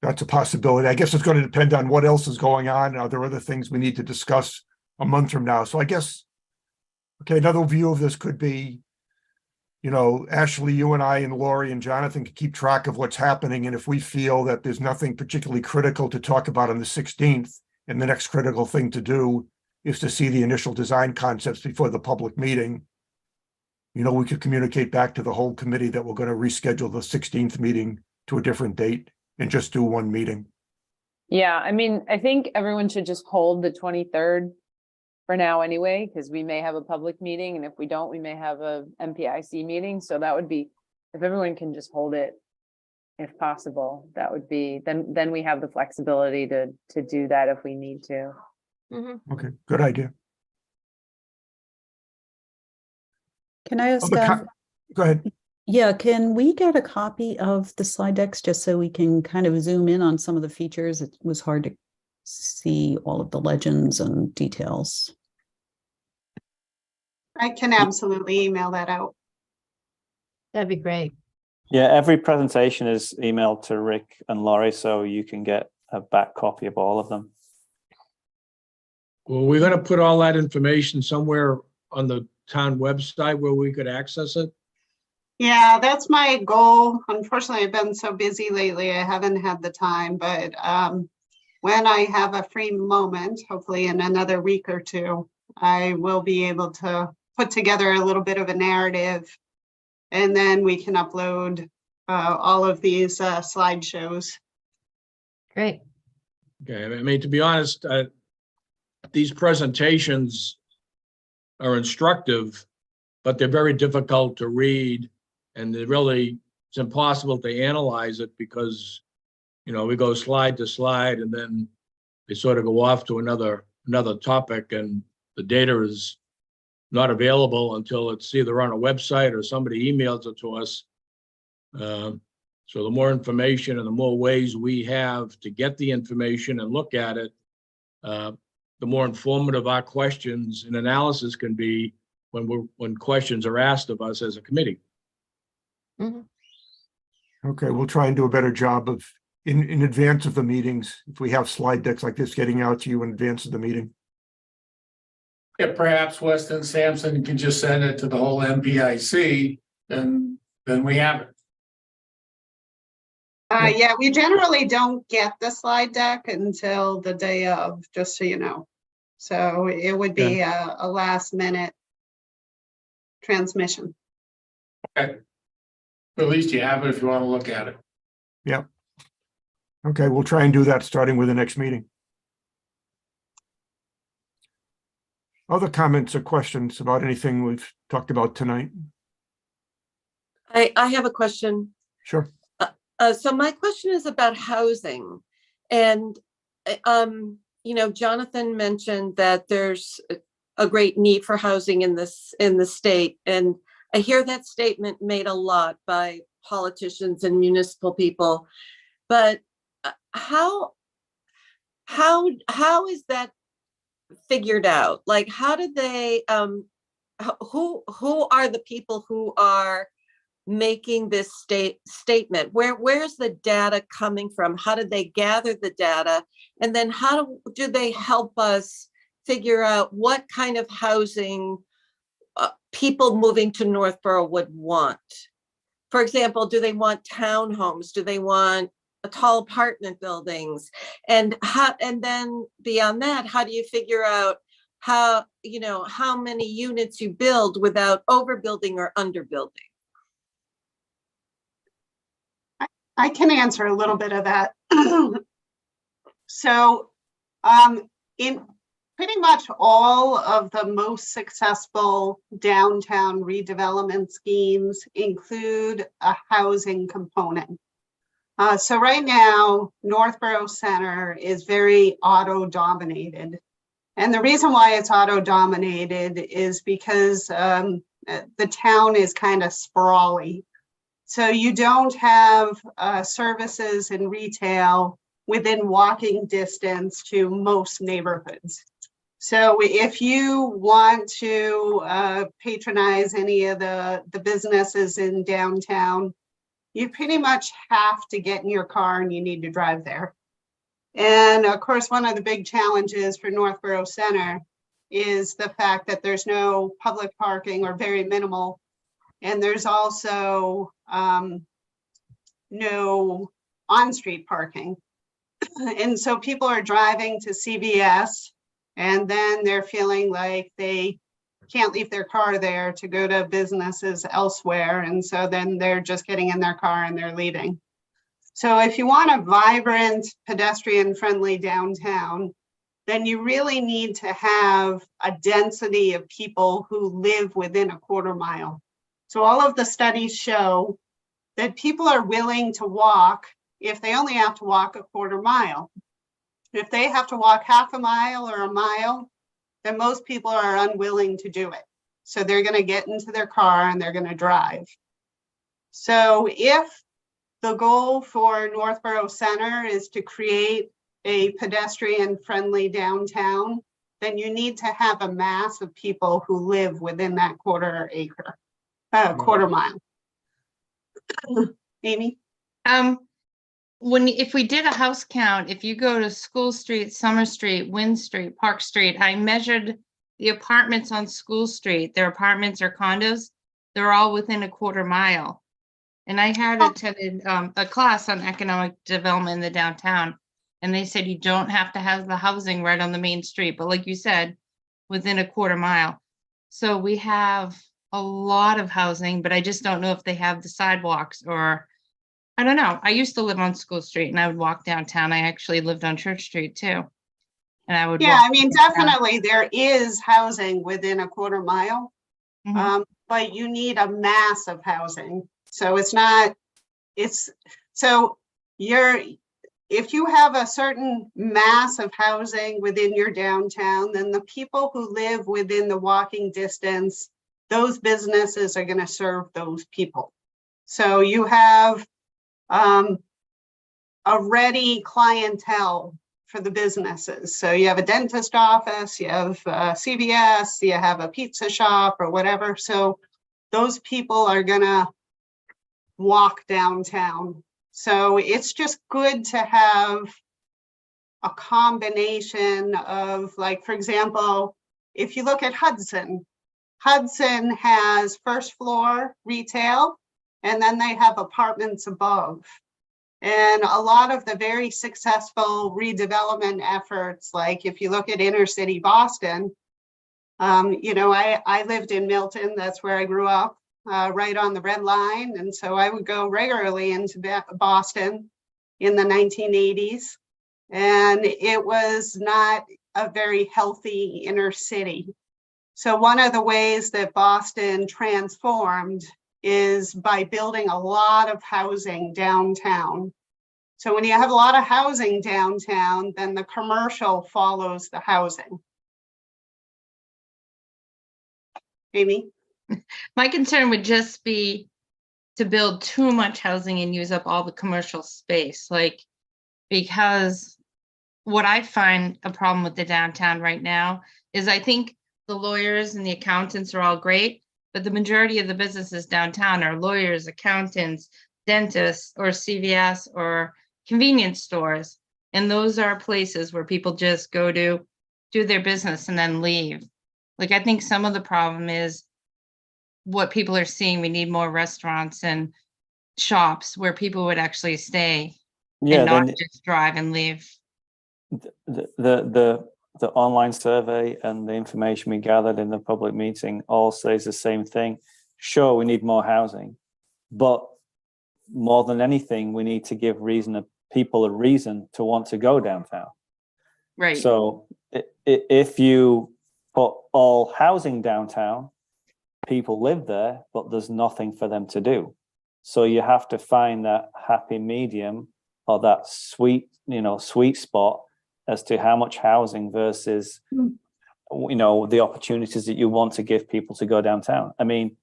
That's a possibility. I guess it's going to depend on what else is going on. Are there other things we need to discuss a month from now? So I guess, okay, another view of this could be, Ashley, you and I and Lori and Jonathan can keep track of what's happening. And if we feel that there's nothing particularly critical to talk about on the 16th, and the next critical thing to do is to see the initial design concepts before the public meeting, we could communicate back to the whole committee that we're going to reschedule the 16th meeting to a different date and just do one meeting.
Yeah, I think everyone should just hold the 23rd for now anyway, because we may have a public meeting, and if we don't, we may have a MPIC meeting. So that would be, if everyone can just hold it, if possible, that would be, then we have the flexibility to do that if we need to.
Mhm.
Okay, good idea.
Can I ask,
Go ahead.
yeah, can we get a copy of the slide decks just so we can kind of zoom in on some of the features? It was hard to see all of the legends and details.
I can absolutely email that out.
That'd be great.
Yeah, every presentation is emailed to Rick and Laurie, so you can get a back copy of all of them.
Well, we're gonna put all that information somewhere on the town website where we could access it.
Yeah, that's my goal. Unfortunately, I've been so busy lately, I haven't had the time, but when I have a free moment, hopefully in another week or two, I will be able to put together a little bit of a narrative, and then we can upload all of these slideshows.
Great.
Okay, I mean, to be honest, these presentations are instructive, but they're very difficult to read, and it's impossible to analyze it because, you know, we go slide to slide and then they sort of go off to another topic, and the data is not available until it's either on a website or somebody emails it to us. So the more information and the more ways we have to get the information and look at it, the more informative our questions and analysis can be when questions are asked of us as a committee.
Mhm.
Okay, we'll try and do a better job of in advance of the meetings. If we have slide decks like this, getting out to you in advance of the meeting.
Yeah, perhaps Weston Sampson can just send it to the whole MPIC, and then we have it.
Yeah, we generally don't get the slide deck until the day of, just so you know. So it would be a last minute transmission.
Okay. At least you have it if you want to look at it.
Yep. Okay, we'll try and do that starting with the next meeting. Other comments or questions about anything we've talked about tonight?
I have a question.
Sure.
So my question is about housing, and Jonathan mentioned that there's a great need for housing in the state, and I hear that statement made a lot by politicians and municipal people, but how is that figured out? Like, how do they who are the people who are making this statement? Where's the data coming from? How did they gather the data? And then how do they help us figure out what kind of housing people moving to Northborough would want? For example, do they want townhomes? Do they want tall apartment buildings? And then beyond that, how do you figure out how many units you build without overbuilding or underbuilding?
I can answer a little bit of that. So in pretty much all of the most successful downtown redevelopment schemes include a housing component. So right now, Northborough Center is very auto-dominated. And the reason why it's auto-dominated is because the town is kind of sprawly. So you don't have services and retail within walking distance to most neighborhoods. So if you want to patronize any of the businesses in downtown, you pretty much have to get in your car and you need to drive there. And of course, one of the big challenges for Northborough Center is the fact that there's no public parking or very minimal. And there's also no on-street parking. And so people are driving to CVS and then they're feeling like they can't leave their car there to go to businesses elsewhere. And so then they're just getting in their car and they're leaving. So if you want a vibrant, pedestrian-friendly downtown, then you really need to have a density of people who live within a quarter mile. So all of the studies show that people are willing to walk if they only have to walk a quarter mile. If they have to walk half a mile or a mile, then most people are unwilling to do it. So they're going to get into their car and they're going to drive. So if the goal for Northborough Center is to create a pedestrian-friendly downtown, then you need to have a mass of people who live within that quarter mile. Amy?
If we did a house count, if you go to School Street, Summer Street, Wynn Street, Park Street, I measured the apartments on School Street, their apartments or condos. they're all within a quarter mile. And I had attended a class on economic development in the downtown. And they said you don't have to have the housing right on the main street, but like you said, within a quarter mile. So we have a lot of housing, but I just don't know if they have the sidewalks, or I don't know. I used to live on School Street and I would walk downtown. I actually lived on Church Street too. And I would
Yeah,
walk
I mean,
downtown.
definitely there is housing within a quarter mile.
Mhm.
But you need a mass of housing. So it's not, it's, so if you have a certain mass of housing within your downtown, then the people who live within the walking distance, those businesses are going to serve those people. So you have a ready clientele for the businesses. So you have a dentist office, you have CVS, you have a pizza shop or whatever. So those people are going to walk downtown. So it's just good to have a combination of, like, for example, if you look at Hudson, Hudson has first floor retail, and then they have apartments above. And a lot of the very successful redevelopment efforts, like if you look at inner city Boston, you know, I lived in Milton, that's where I grew up. Right on the Red Line. And so I would go regularly into Boston in the 1980s. And it was not a very healthy inner city. So one of the ways that Boston transformed is by building a lot of housing downtown. So when you have a lot of housing downtown, then the commercial follows the housing. Amy?
My concern would just be to build too much housing and use up all the commercial space, like, because what I find a problem with the downtown right now is I think the lawyers and the accountants are all great, but the majority of the businesses downtown are lawyers, accountants, dentists, or CVS or convenience stores. And those are places where people just go to do their business and then leave. Like, I think some of the problem is what people are seeing. We need more restaurants and shops where people would actually stay
Yeah,
and not
then
just drive and leave.
the online survey and the information we gathered in the public meeting all says the same thing. Sure, we need more housing, but more than anything, we need to give people a reason to want to go downtown.
Right.
So if you put all housing downtown, people live there, but there's nothing for them to do. So you have to find that happy medium, or that sweet spot as to how much housing versus, the opportunities that you want to give people to go downtown. I mean,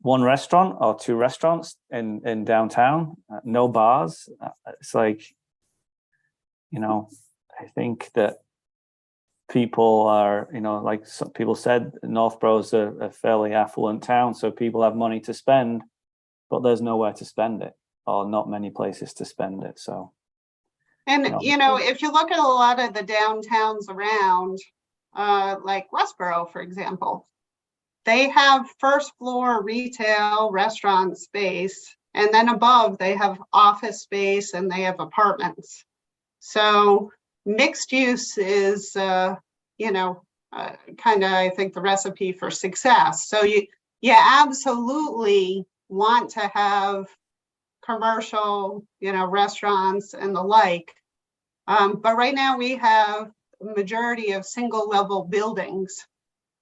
one restaurant or two restaurants in downtown, no bars. It's like, I think that people are, like some people said, Northborough is a fairly affluent town, so people have money to spend, but there's nowhere to spend it, or not many places to spend it. So,
And, if you look at a lot of the downtowns around, like Westborough, for example, they have first floor retail restaurant space, and then above they have office space and they have apartments. So mixed use is, kind of, I think, the recipe for success. So you absolutely want to have commercial, restaurants and the like. But right now we have a majority of single level buildings.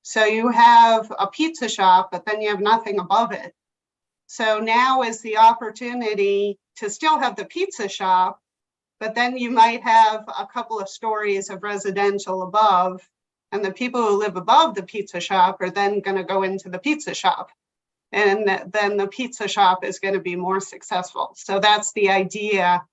So you have a pizza shop, but then you have nothing above it. So now is the opportunity to still have the pizza shop, but then you might have a couple of stories of residential above, and the people who live above the pizza shop are then going to go into the pizza shop. And then the pizza shop is going to be more successful. So that's the idea.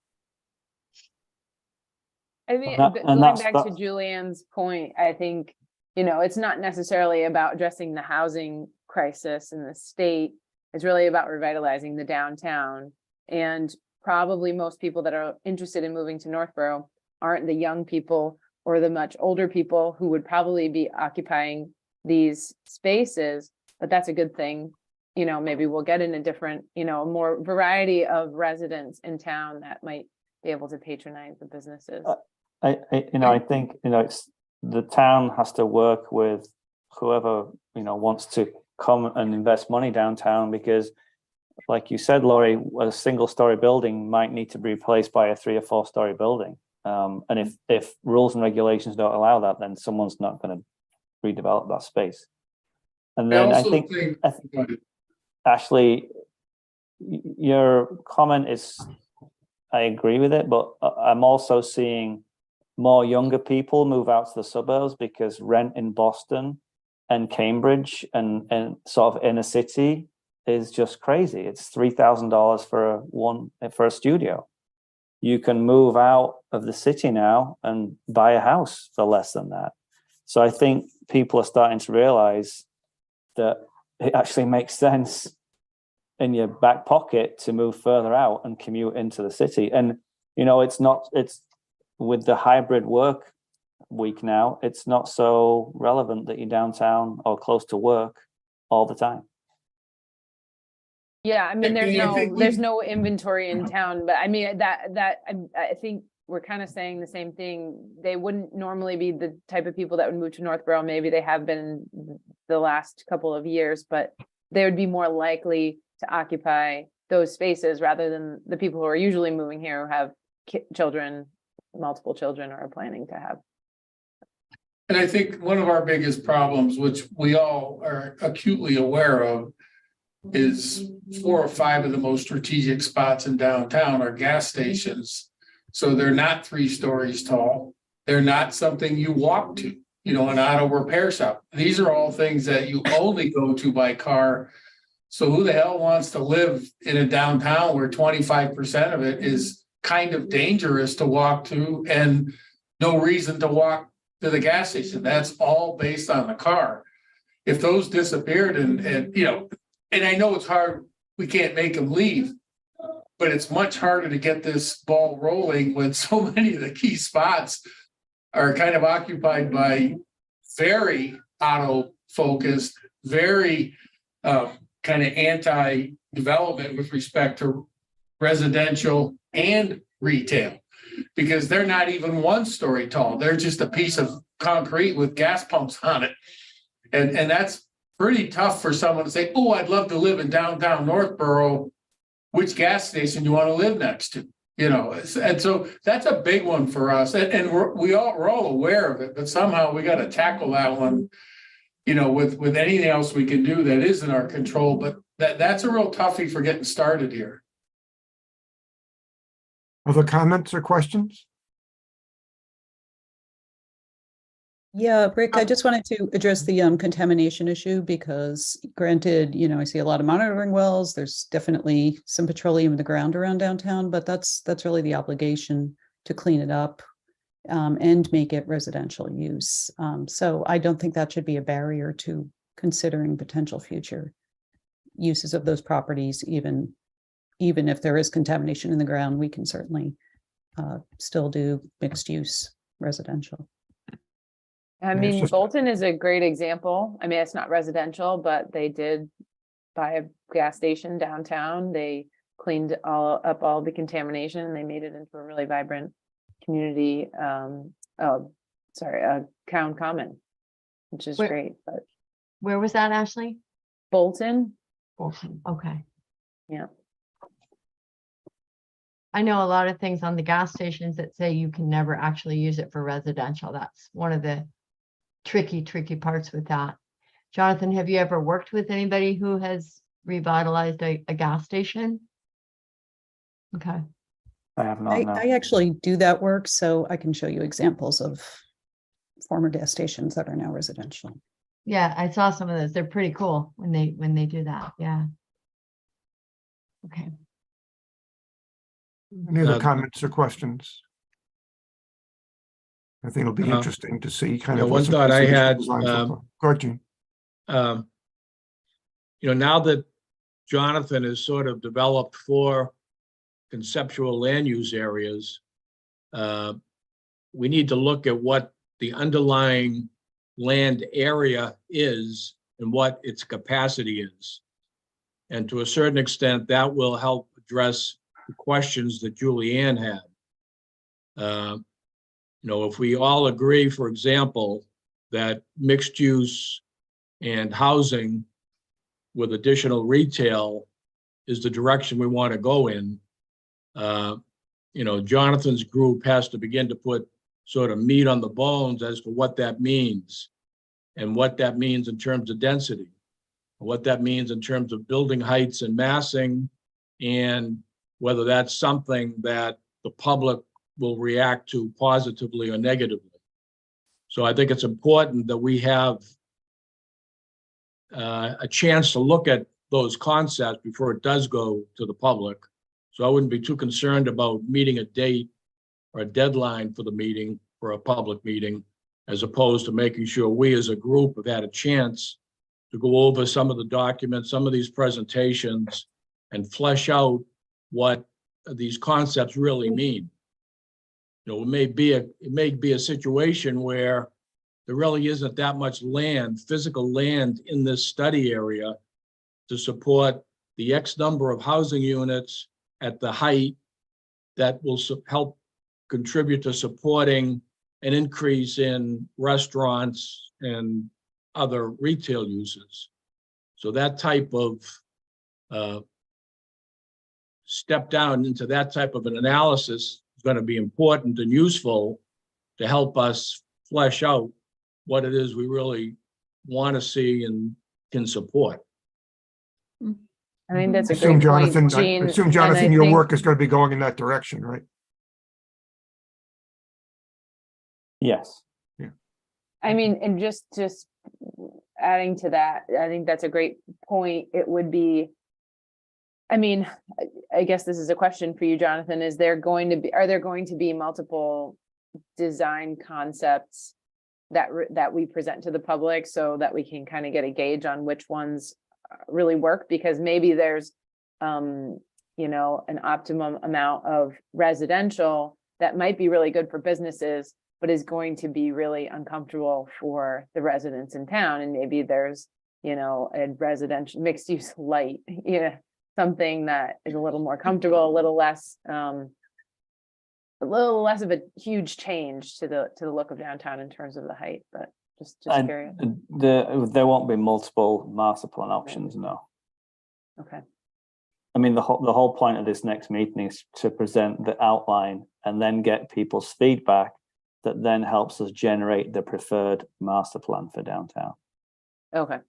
I think
And
going
that's-
back to Julianne's point, I think, it's not necessarily about addressing the housing crisis in the state. It's really about revitalizing the downtown. And probably most people that are interested in moving to Northborough aren't the young people or the much older people who would probably be occupying these spaces, but that's a good thing. You know, maybe we'll get in a different, you know, more variety of residents in town that might be able to patronize the businesses.
I think, it's, the town has to work with whoever, wants to come and invest money downtown, because like you said, Laurie, a single story building might need to be replaced by a 3 or 4 story building. And if rules and regulations don't allow that, then someone's not going to redevelop that space. And then I think Ashley, your comment is, I agree with it, but I'm also seeing more younger people move out to the suburbs because rent in Boston and Cambridge and sort of inner city is just crazy. It's $3,000 for a studio. You can move out of the city now and buy a house for less than that. So I think people are starting to realize that it actually makes sense in your back pocket to move further out and commute into the city. And, it's with the hybrid work week now, it's not so relevant that you're downtown or close to work all the time.
Yeah, I mean,
And I think
there's no inventory in town, but I mean, I think we're kind of saying the same thing. They wouldn't normally be the type of people that would move to Northborough. Maybe they have been the last couple of years, but they would be more likely to occupy those spaces rather than the people who are usually moving here who have children, multiple children, or are planning to have.
And I think one of our biggest problems, which we all are acutely aware of, is 4 or 5 of the most strategic spots in downtown are gas stations. So they're not 3 stories tall. They're not something you walk to, an auto repair shop. These are all things that you only go to by car. So who the hell wants to live in a downtown where 25% of it is kind of dangerous to walk to and no reason to walk to the gas station? That's all based on the car. If those disappeared and I know it's hard, we can't make them leave, but it's much harder to get this ball rolling when so many of the key spots are kind of occupied by very auto focused, very kind of anti-development with respect to residential and retail, because they're not even 1 story tall. They're just a piece of concrete with gas pumps on it. And that's pretty tough for someone to say, oh, I'd love to live in downtown Northborough. Which gas station do you want to live next to? And so that's a big one for us. And we're all aware of it, but somehow we got to tackle that one, with anything else we can do that is in our control. But that's a real toughie for getting started here.
Other comments or questions?
Yeah, Rick, I just wanted to address the contamination issue because granted, I see a lot of monitoring wells. There's definitely some petroleum in the ground around downtown, but that's really the obligation to clean it up and make it residential use. So I don't think that should be a barrier to considering potential future uses of those properties. Even if there is contamination in the ground, we can certainly still do mixed use residential.
I mean, Bolton is a great example. I mean, it's not residential, but they did buy a gas station downtown. They cleaned up all the contamination and they made it into a really vibrant community. Town Common, which is great. But
Where was that, Ashley?
Bolton.
Okay.
Yeah.
I know a lot of things on the gas stations that say you can never actually use it for residential. That's one of the tricky parts with that. Jonathan, have you ever worked with anybody who has revitalized a gas station? Okay.
I have not. No.
I actually do that work, so I can show you examples of former gas stations that are now residential.
Yeah, I saw some of those. They're pretty cool when they do that. Yeah. Okay.
Any other comments or questions? I think it'll be interesting to see kind of.
One thought I had,
Go ahead, Gene.
Now that Jonathan has sort of developed 4 conceptual land use areas, we need to look at what the underlying land area is and what its capacity is. And to a certain extent, that will help address the questions that Julianne had. If we all agree, for example, that mixed use and housing with additional retail is the direction we want to go in, Jonathan's group has to begin to put sort of meat on the bones as to what that means and what that means in terms of density, what that means in terms of building heights and massing, and whether that's something that the public will react to positively or negatively. So I think it's important that we have a chance to look at those concepts before it does go to the public. So I wouldn't be too concerned about meeting a date or a deadline for the meeting, for a public meeting, as opposed to making sure we as a group have had a chance to go over some of the documents, some of these presentations, and flesh out what these concepts really mean. It may be a situation where there really isn't that much land, physical land in this study area to support the X number of housing units at the height that will help contribute to supporting an increase in restaurants and other retail uses. So that type of step down into that type of an analysis is going to be important and useful to help us flesh out what it is we really want to see and can support.
I think that's a
I assume,
great point,
Jonathan,
Jean.
I assume,
and
Jonathan,
I
your
think-
work is going to be going in that direction, right?
Yes.
I mean, and just adding to that, I think that's a great point. It would be, I mean, I guess this is a question for you, Jonathan. Are there going to be multiple design concepts that we present to the public so that we can kind of get a gauge on which ones really work? Because maybe there's an optimum amount of residential that might be really good for businesses, but is going to be really uncomfortable for the residents in town. And maybe there's, a residential mixed use light, something that is a little more comfortable, a little less of a huge change to the look of downtown in terms of the height, but just curious.
There won't be multiple master plan options, no.
Okay.
I mean, the whole point of this next meeting is to present the outline and then get people's feedback that then helps us generate the preferred master plan for downtown.
Okay.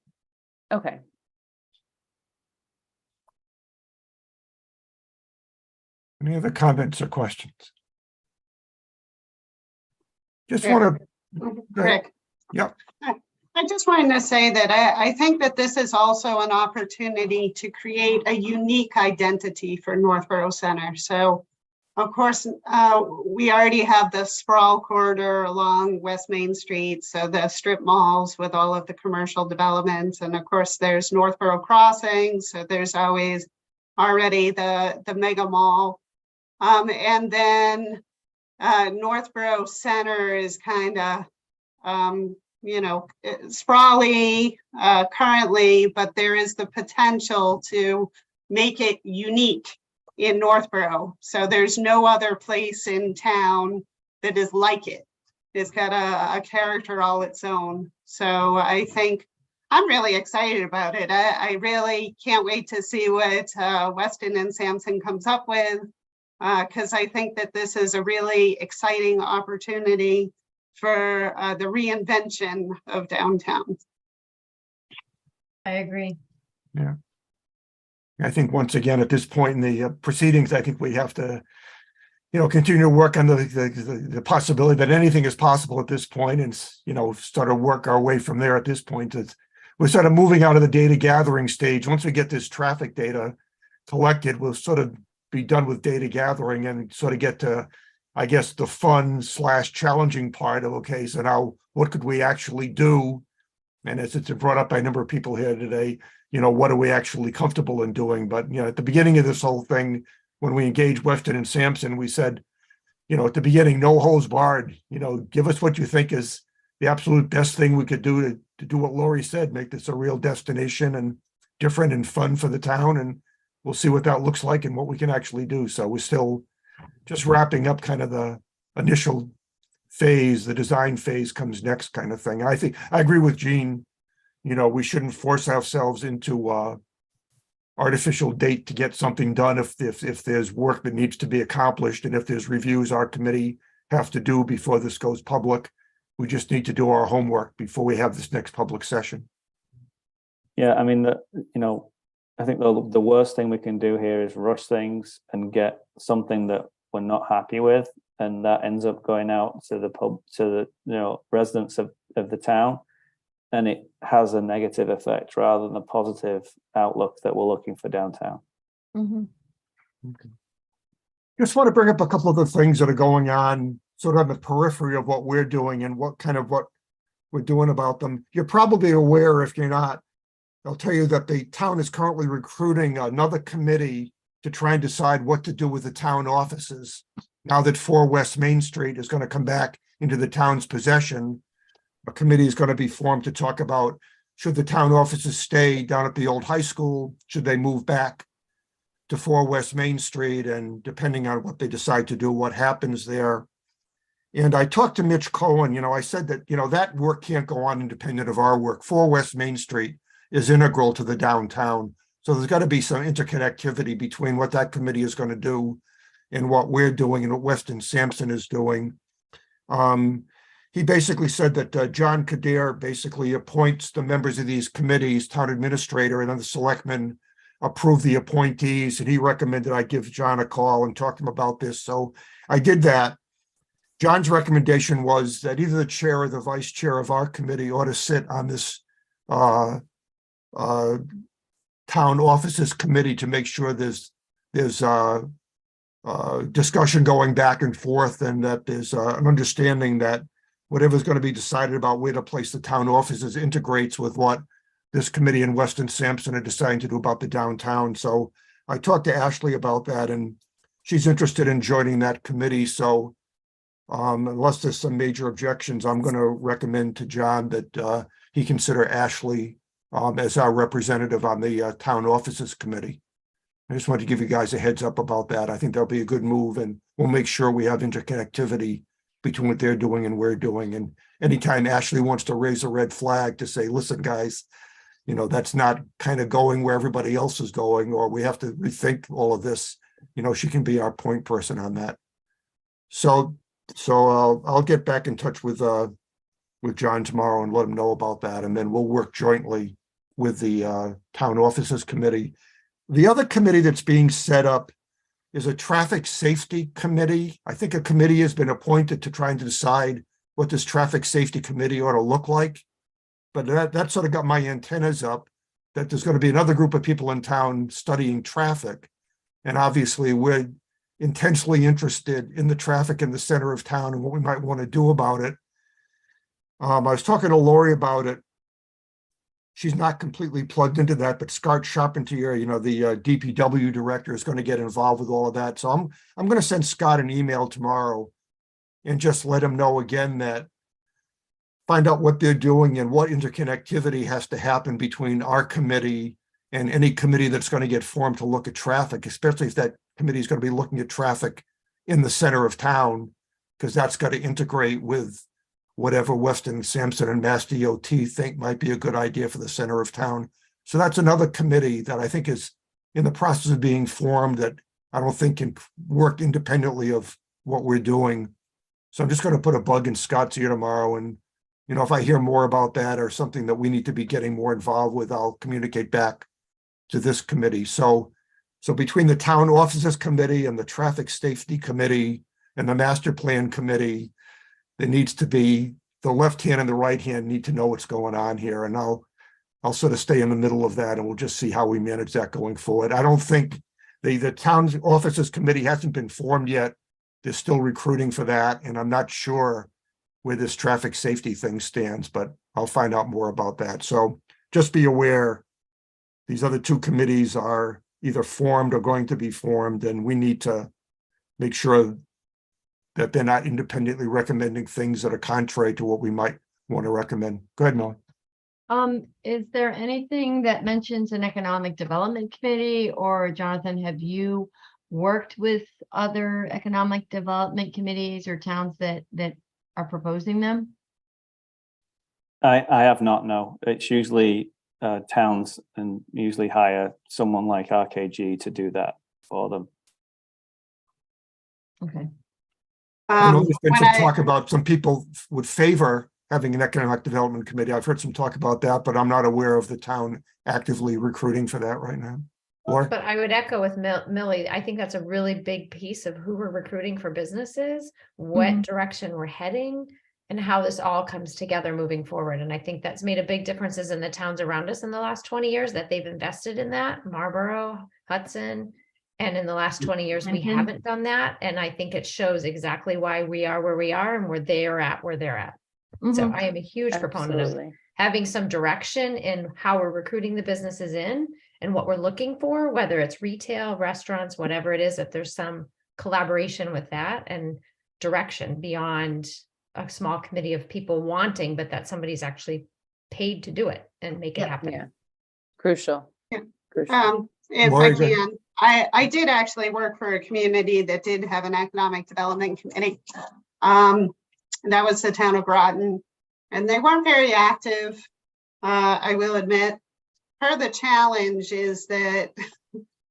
Any other comments or questions? Just
Yeah.
want to,
Rick.
Yep.
I just wanted to say that I think that this is also an opportunity to create a unique identity for Northborough Center. So, of course, we already have the sprawl corridor along West Main Street, so the strip malls with all of the commercial developments. And of course, there's Northborough Crossing, so there's always already the mega mall. And then Northborough Center is kind of, sprawly currently, but there is the potential to make it unique in Northborough. So there's no other place in town that is like it. It's got a character all its own. So I think I'm really excited about it. I really can't wait to see what Weston and Sampson comes up with, because I think that this is a really exciting opportunity for the reinvention of downtown.
I agree.
Yeah. I think once again, at this point in the proceedings, I think we have to, continue to work on the possibility that anything is possible at this point, and, start to work our way from there at this point. We're sort of moving out of the data gathering stage. Once we get this traffic data collected, we'll sort of be done with data gathering and sort of get to, I guess, the fun / challenging part of, okay, so now what could we actually do? And as it's been brought up by a number of people here today, what are we actually comfortable in doing? But, at the beginning of this whole thing, when we engaged Weston and Sampson, we said, at the beginning, no holds barred, give us what you think is the absolute best thing we could do to do what Lori said, make this a real destination and different and fun for the town. And we'll see what that looks like and what we can actually do. So we're still just wrapping up kind of the initial phase. The design phase comes next kind of thing. I think I agree with Gene. You know, we shouldn't force ourselves into artificial date to get something done if there's work that needs to be accomplished and if there's reviews our committee have to do before this goes public. We just need to do our homework before we have this next public session.
Yeah, I mean, I think the worst thing we can do here is rush things and get something that we're not happy with, and that ends up going out to the residents of the town, and it has a negative effect rather than a positive outlook that we're looking for downtown.
Mhm.
Okay. Just want to bring up a couple of the things that are going on sort of on the periphery of what we're doing and what we're doing about them. You're probably aware, if you're not, I'll tell you that the town is currently recruiting another committee to try and decide what to do with the town offices. Now that 4 West Main Street is going to come back into the town's possession, a committee is going to be formed to talk about, should the town offices stay down at the old high school? Should they move back to 4 West Main Street? And depending on what they decide to do, what happens there. And I talked to Mitch Cohen, I said that, that work can't go on independent of our work. 4 West Main Street is integral to the downtown. So there's got to be some interconnectivity between what that committee is going to do and what we're doing and what Weston Sampson is doing. He basically said that John Kadir basically appoints the members of these committees, town administrator, and then the selectmen approve the appointees. And he recommended I give John a call and talk to him about this. So I did that. John's recommendation was that either the chair or the vice chair of our committee ought to sit on this town offices committee to make sure there's discussion going back and forth, and that there's an understanding that whatever's going to be decided about where to place the town offices integrates with what this committee and Weston Sampson are deciding to do about the downtown. So I talked to Ashley about that, and she's interested in joining that committee. So unless there's some major objections, I'm going to recommend to John that he consider Ashley as our representative on the town offices committee. I just wanted to give you guys a heads up about that. I think that'll be a good move, and we'll make sure we have interconnectivity between what they're doing and we're doing. And anytime Ashley wants to raise a red flag to say, listen, guys, that's not kind of going where everybody else is going, or we have to rethink all of this, she can be our point person on that. So I'll get back in touch with John tomorrow and let him know about that. And then we'll work jointly with the town offices committee. The other committee that's being set up is a traffic safety committee. I think a committee has been appointed to try and decide what this traffic safety committee ought to look like. But that sort of got my antennas up that there's going to be another group of people in town studying traffic. And obviously we're intensely interested in the traffic in the center of town and what we might want to do about it. I was talking to Lori about it. She's not completely plugged into that, but Scott Charpentier, the DPW director, is going to get involved with all of that. So I'm going to send Scott an email tomorrow and just let him know again that find out what they're doing and what interconnectivity has to happen between our committee and any committee that's going to get formed to look at traffic, especially if that committee is going to be looking at traffic in the center of town, because that's got to integrate with whatever Weston Sampson and Mass DOT think might be a good idea for the center of town. So that's another committee that I think is in the process of being formed that I don't think can work independently of what we're doing. So I'm just going to put a bug in Scott's ear tomorrow. And, if I hear more about that or something that we need to be getting more involved with, I'll communicate back to this committee. So between the town offices committee and the traffic safety committee and the master plan committee, there needs to be the left hand and the right hand need to know what's going on here. And I'll sort of stay in the middle of that, and we'll just see how we manage that going forward. I don't think the town offices committee hasn't been formed yet. They're still recruiting for that. And I'm not sure where this traffic safety thing stands, but I'll find out more about that. So just be aware these other two committees are either formed or going to be formed, and we need to make sure that they're not independently recommending things that are contrary to what we might want to recommend. Go ahead, Mel.
Is there anything that mentions an economic development committee, or Jonathan, have you worked with other economic development committees or towns that are proposing them?
I have not, no. It's usually towns and usually hire someone like RKG to do that for them.
Okay.
I know there's been
when
some
I-
talk about some people would favor having an economic development committee. I've heard some talk about that, but I'm not aware of the town actively recruiting for that right now. Laura?
But I would echo with Millie, I think that's a really big piece of who we're recruiting for businesses, what
Mhm.
direction we're heading, and how this all comes together moving forward. And I think that's made a big differences in the towns around us in the last 20 years that they've invested in that, Marlborough, Hudson. And in the last 20 years, we
Mhm.
haven't done that. And I think it shows exactly why we are where we are and where they are at where they're at. So
Mhm.
I am a huge proponent of
Absolutely.
having some direction in how we're recruiting the businesses in and what we're looking for, whether it's retail, restaurants, whatever it is, that there's some collaboration with that and direction beyond a small committee of people wanting, but that somebody's actually paid to do it and make it
Yeah.
happen.
Yeah. Crucial.
Yeah.
Crucial.
If I
Lori, go ahead.
can, I did actually work for a community that did have an economic development committee. That was the town of Groton, and they weren't very active, I will admit. Part of the challenge is that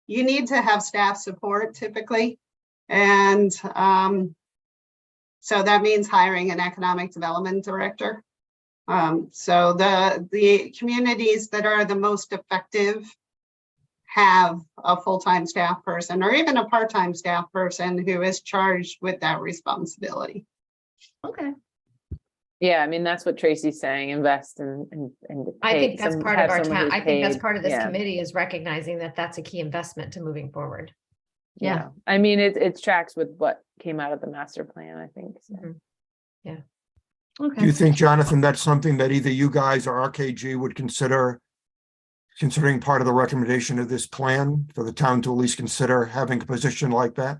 you need to have staff support typically. And so that means hiring an economic development director. So the communities that are the most effective have a full-time staff person or even a part-time staff person who is charged with that responsibility.
Okay.
Yeah, I mean, that's what Tracy's saying, invest and
I
pay
think that's
some-
part
have
of our
someone
town.
who's
I think that's
paid.
part of this
Yeah.
committee is recognizing that that's a key investment to moving forward.
Yeah.
I mean, it tracks with what came out of the master plan, I think. So.
Mhm.
Do
Okay.
you think, Jonathan, that's something that either you guys or RKG would consider considering part of the recommendation of this plan for the town to at least consider having a position like that?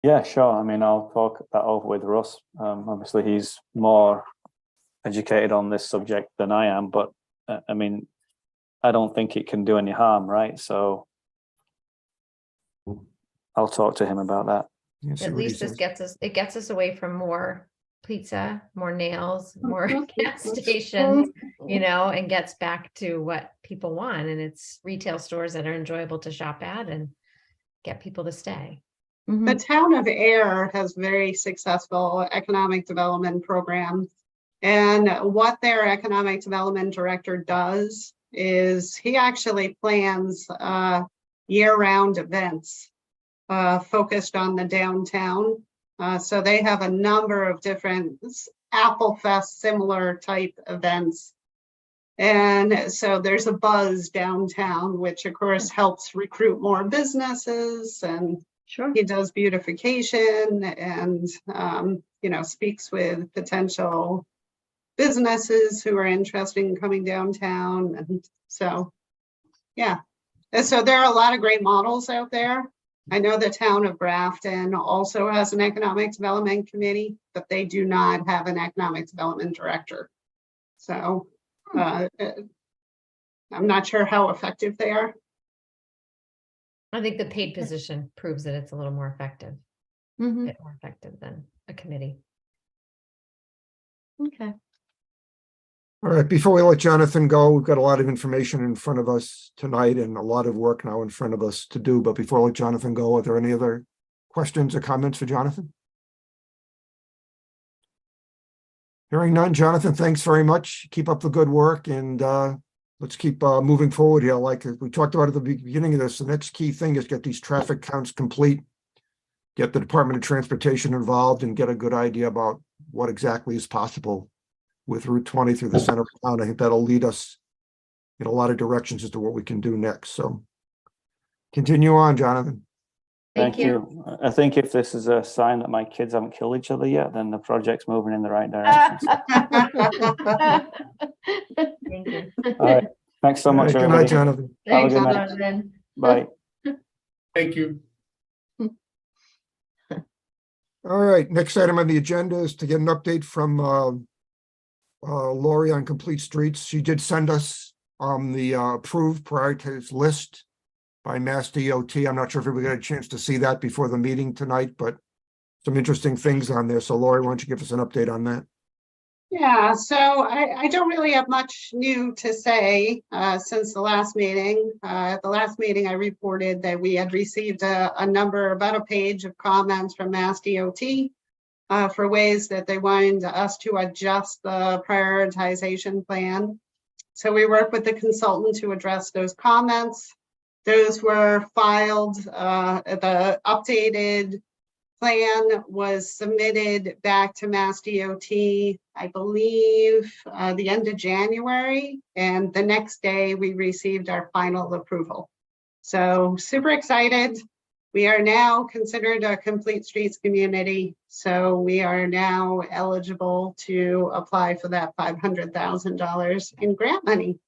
Yeah, sure. I mean, I'll talk that over with Russ. Obviously, he's more educated on this subject than I am, but I mean, I don't think it can do any harm, right? So I'll talk to him about that.
Yeah, see
At
what he
least this
says.
gets us away from more pizza, more nails, more gas stations, and gets back to what people want. And it's retail stores that are enjoyable to shop at and get people to stay.
Mhm.
The town of Air has very successful economic development programs. And what their economic development director does is he actually plans year-round events focused on the downtown. So they have a number of different Apple Fest similar type events. And so there's a buzz downtown, which of course helps recruit more businesses, and
Sure.
he does beautification and, speaks with potential businesses who are interested in coming downtown. And so, yeah. And so there are a lot of great models out there. I know the town of Grafton also has an economic development committee, but they do not have an economic development director. So I'm not sure how effective they are.
I think the paid position proves that it's a little more effective, a
Mhm.
bit more effective than a committee.
Okay.
All right, before we let Jonathan go, we've got a lot of information in front of us tonight and a lot of work now in front of us to do. But before I let Jonathan go, are there any other questions or comments for Jonathan? Hearing none, Jonathan, thanks very much. Keep up the good work and let's keep moving forward here. Like we talked about at the beginning of this, the next key thing is get these traffic counts complete, get the Department of Transportation involved and get a good idea about what exactly is possible with Route 20 through the center of town. I think that'll lead us in a lot of directions as to what we can do next. So continue on, Jonathan.
Thank you. I think if this is a sign that my kids haven't killed each other yet, then the project's moving in the right direction.
Thank you.
All right. Thanks so
All
much,
right, good night,
everybody.
Jonathan.
Have a
Thanks,
good night.
Jonathan.
Bye.
Thank you.
All right, next item on the agenda is to get an update from Lori on Complete Streets. She did send us the approved prioritized list by Mass DOT. I'm not sure if everybody got a chance to see that before the meeting tonight, but some interesting things on there. So Lori, why don't you give us an update on that?
Yeah, so I don't really have much new to say since the last meeting. At the last meeting, I reported that we had received a number, about a page of comments from Mass DOT for ways that they wanted us to adjust the prioritization plan. So we worked with the consultant to address those comments. Those were filed, the updated plan was submitted back to Mass DOT, I believe, the end of January, and the next day we received our final approval. So super excited. We are now considered a complete streets community, so we are now eligible to apply for that $500,000 in grant money.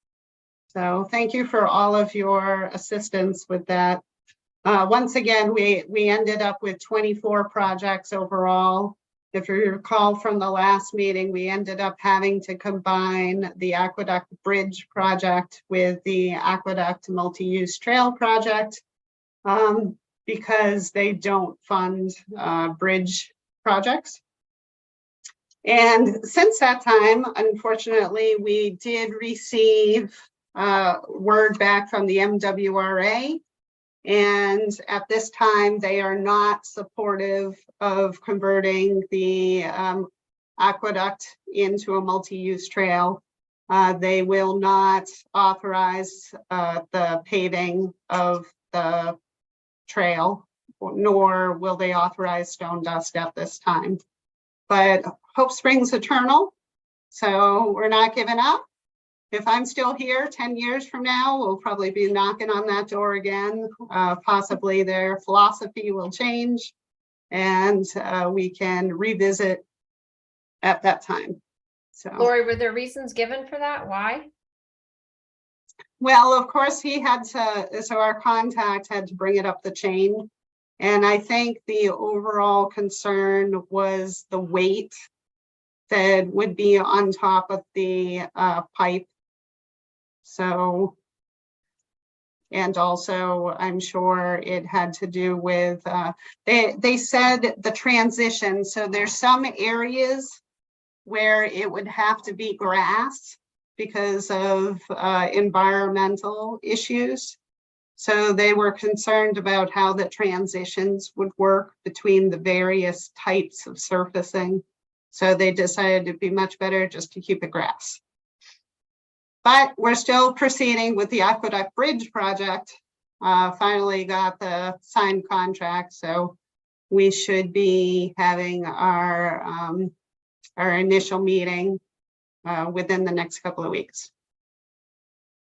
So thank you for all of your assistance with that. Once again, we ended up with 24 projects overall. If you recall from the last meeting, we ended up having to combine the Aqueduct Bridge project with the Aqueduct Multi-Use Trail project because they don't fund bridge projects. And since that time, unfortunately, we did receive word back from the MWRA. And at this time, they are not supportive of converting the aqueduct into a multi-use trail. They will not authorize the paving of the trail, nor will they authorize stone dust at this time. But hope springs eternal, so we're not giving up. If I'm still here 10 years from now, we'll probably be knocking on that door again. Possibly their philosophy will change and we can revisit at that time. So,
Lori, were there reasons given for that? Why?
well, of course he had to, so our contact had to bring it up the chain. And I think the overall concern was the weight that would be on top of the pipe. So, and also I'm sure it had to do with, they said the transition. So there's some areas where it would have to be grass because of environmental issues. So they were concerned about how the transitions would work between the various types of surfacing. So they decided it'd be much better just to keep it grass. But we're still proceeding with the Aqueduct Bridge project. Finally got the signed contract, so we should be having our initial meeting within the next couple of weeks.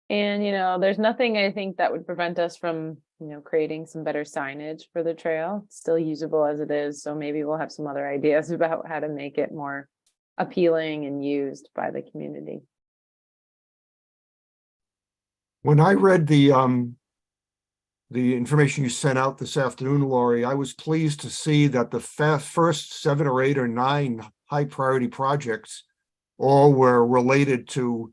And, you know, there's nothing I think that would prevent us from, you know, creating some better signage for the trail. It's still usable as it is. So maybe we'll have some other ideas about how to make it more appealing and used by the community.
When I read the information you sent out this afternoon, Lori, I was pleased to see that the first 7 or 8 or 9 high priority projects all were related to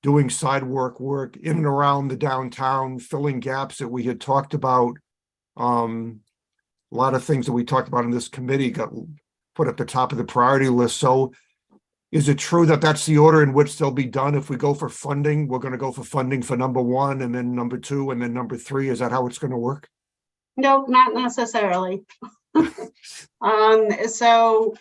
doing sidewalk work in and around the downtown, filling gaps that we had talked about. A lot of things that we talked about in this committee got put at the top of the priority list. So is it true that that's the order in which they'll be done? If we go for funding, we're going to go for funding for number 1 and then number 2 and then number 3. Is that how it's going to work?
No, not necessarily. So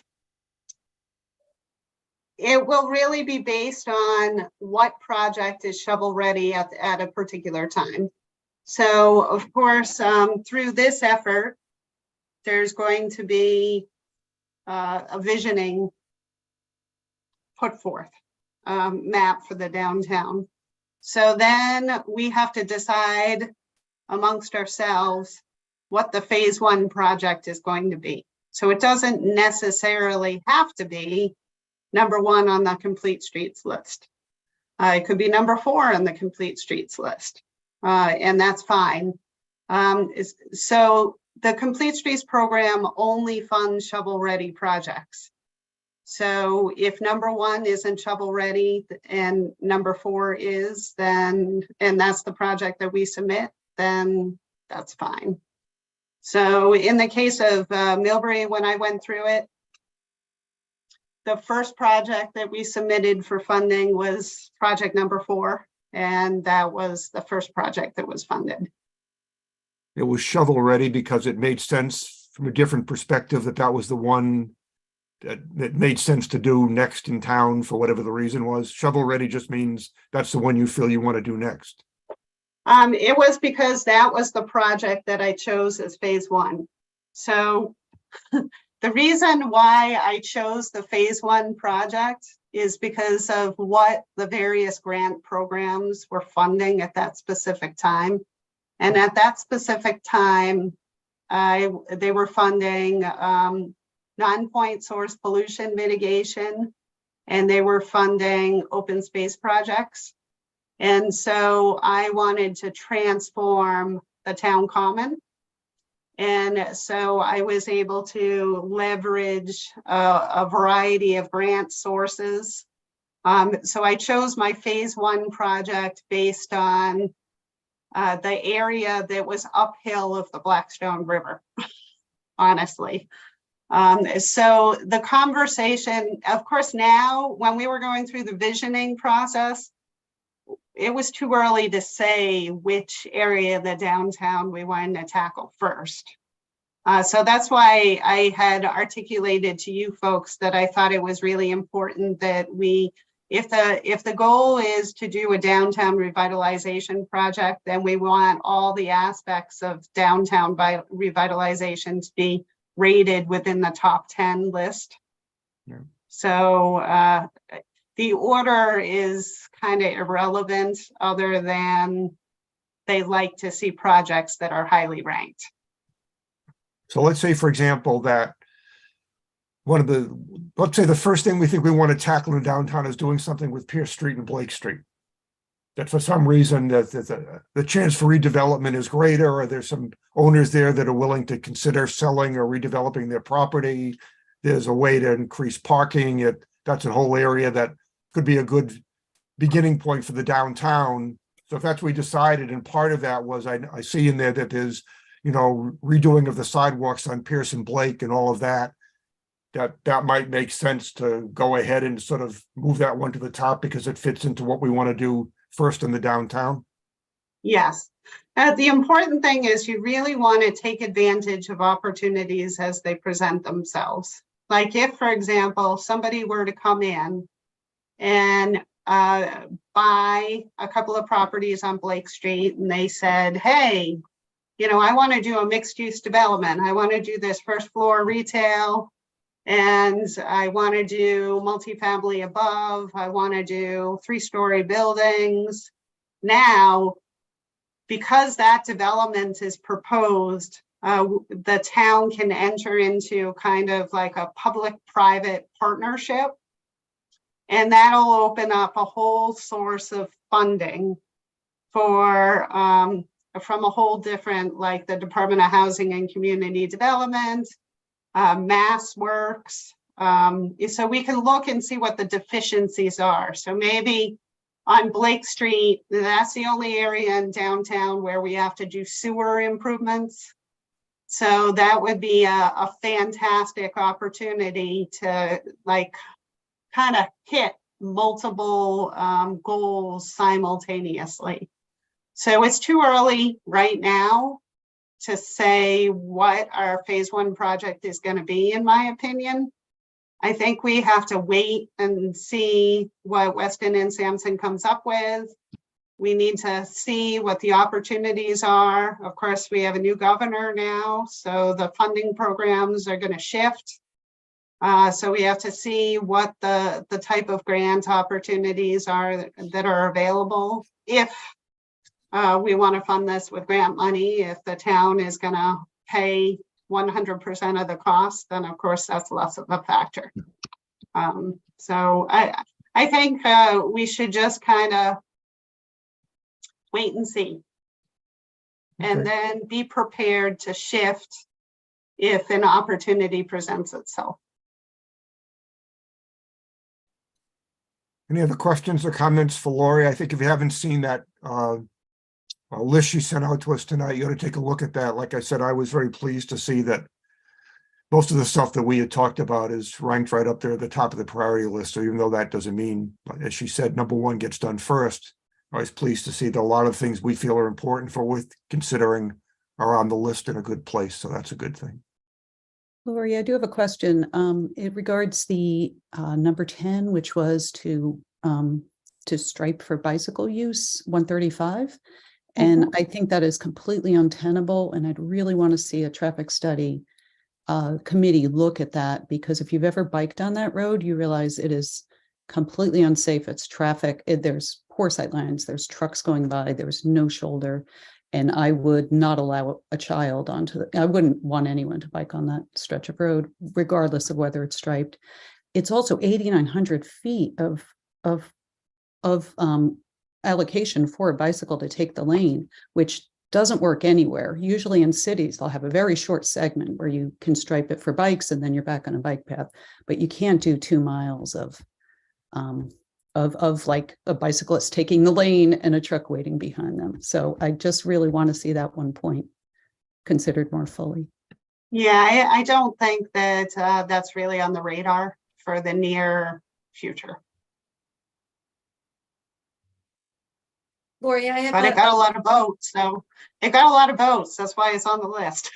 it will really be based on what project is shovel ready at a particular time. So of course, through this effort, there's going to be a visioning put forth, map for the downtown. So then we have to decide amongst ourselves what the phase 1 project is going to be. So it doesn't necessarily have to be number 1 on the complete streets list. It could be number 4 on the complete streets list, and that's fine. So the complete streets program only funds shovel ready projects. So if number 1 isn't shovel ready and number 4 is, then, and that's the project that we submit, then that's fine. So in the case of Millbury, when I went through it, the first project that we submitted for funding was project number 4, and that was the first project that was funded.
It was shovel ready because it made sense from a different perspective that that was the one that made sense to do next in town for whatever the reason was. Shovel ready just means that's the one you feel you want to do next.
It was because that was the project that I chose as phase 1. So the reason why I chose the phase 1 project is because of what the various grant programs were funding at that specific time. And at that specific time, they were funding non-point source pollution mitigation, and they were funding open space projects. And so I wanted to transform the town common. And so I was able to leverage a variety of grant sources. So I chose my phase 1 project based on the area that was uphill of the Blackstone River, honestly. So the conversation, of course, now when we were going through the visioning process, it was too early to say which area of the downtown we wanted to tackle first. So that's why I had articulated to you folks that I thought it was really important that we, if the goal is to do a downtown revitalization project, then we want all the aspects of downtown revitalization to be rated within the top 10 list.
Yeah.
So the order is kind of irrelevant, other than they like to see projects that are highly ranked.
So let's say, for example, that let's say the first thing we think we want to tackle in downtown is doing something with Pierce Street and Blake Street. That for some reason that the chance for redevelopment is greater, or there's some owners there that are willing to consider selling or redeveloping their property. There's a way to increase parking. That's a whole area that could be a good beginning point for the downtown. So if that's what we decided, and part of that was, I see in there that there's, redoing of the sidewalks on Pierce and Blake and all of that, that might make sense to go ahead and sort of move that one to the top because it fits into what we want to do first in the downtown.
Yes. The important thing is you really want to take advantage of opportunities as they present themselves. Like if, for example, somebody were to come in and buy a couple of properties on Blake Street, and they said, hey, I want to do a mixed use development. I want to do this first floor retail, and I want to do multifamily above. I want to do 3-story buildings. Now, because that development is proposed, the town can enter into kind of like a public-private partnership, and that'll open up a whole source of funding for from a whole different, like the Department of Housing and Community Development, Mass Works. So we can look and see what the deficiencies are. So maybe on Blake Street, that's the only area in downtown where we have to do sewer improvements. So that would be a fantastic opportunity to kind of hit multiple goals simultaneously. So it's too early right now to say what our phase 1 project is going to be, in my opinion. I think we have to wait and see what Weston and Sampson comes up with. We need to see what the opportunities are. Of course, we have a new governor now, so the funding programs are going to shift. So we have to see what the type of grant opportunities are that are available. If we want to fund this with grant money, if the town is going to pay 100% of the cost, then of course that's less of a factor. So I think we should just kind of wait and see, and then be prepared to shift if an opportunity presents itself.
Any other questions or comments for Lori? I think if you haven't seen that list she sent out to us tonight, you ought to take a look at that. Like I said, I was very pleased to see that most of the stuff that we had talked about is ranked right up there at the top of the priority list. So even though that doesn't mean, as she said, number one gets done first, I was pleased to see that a lot of things we feel are important for with considering are on the list in a good place. So that's a good thing.
Lori, I do have a question. It regards the number 10, which was to stripe for bicycle use, 135. And I think that is completely untenable. And I'd really want to see a traffic study committee look at that, because if you've ever biked on that road, you realize it is completely unsafe. It's traffic. There's poor sight lines. There's trucks going by. There's no shoulder. And I would not allow a child I wouldn't want anyone to bike on that stretch of road, regardless of whether it's striped. It's also 8,900 feet of allocation for a bicycle to take the lane, which doesn't work anywhere. Usually in cities, they'll have a very short segment where you can stripe it for bikes and then you're back on a bike path, but you can't do 2 miles of like a bicyclist taking the lane and a truck waiting behind them. So I just really want to see that one point considered more fully.
Yeah, I don't think that that's really on the radar for the near future.
Lori, I have
But it got a lot of votes, so it got a lot of votes. That's why it's on the list.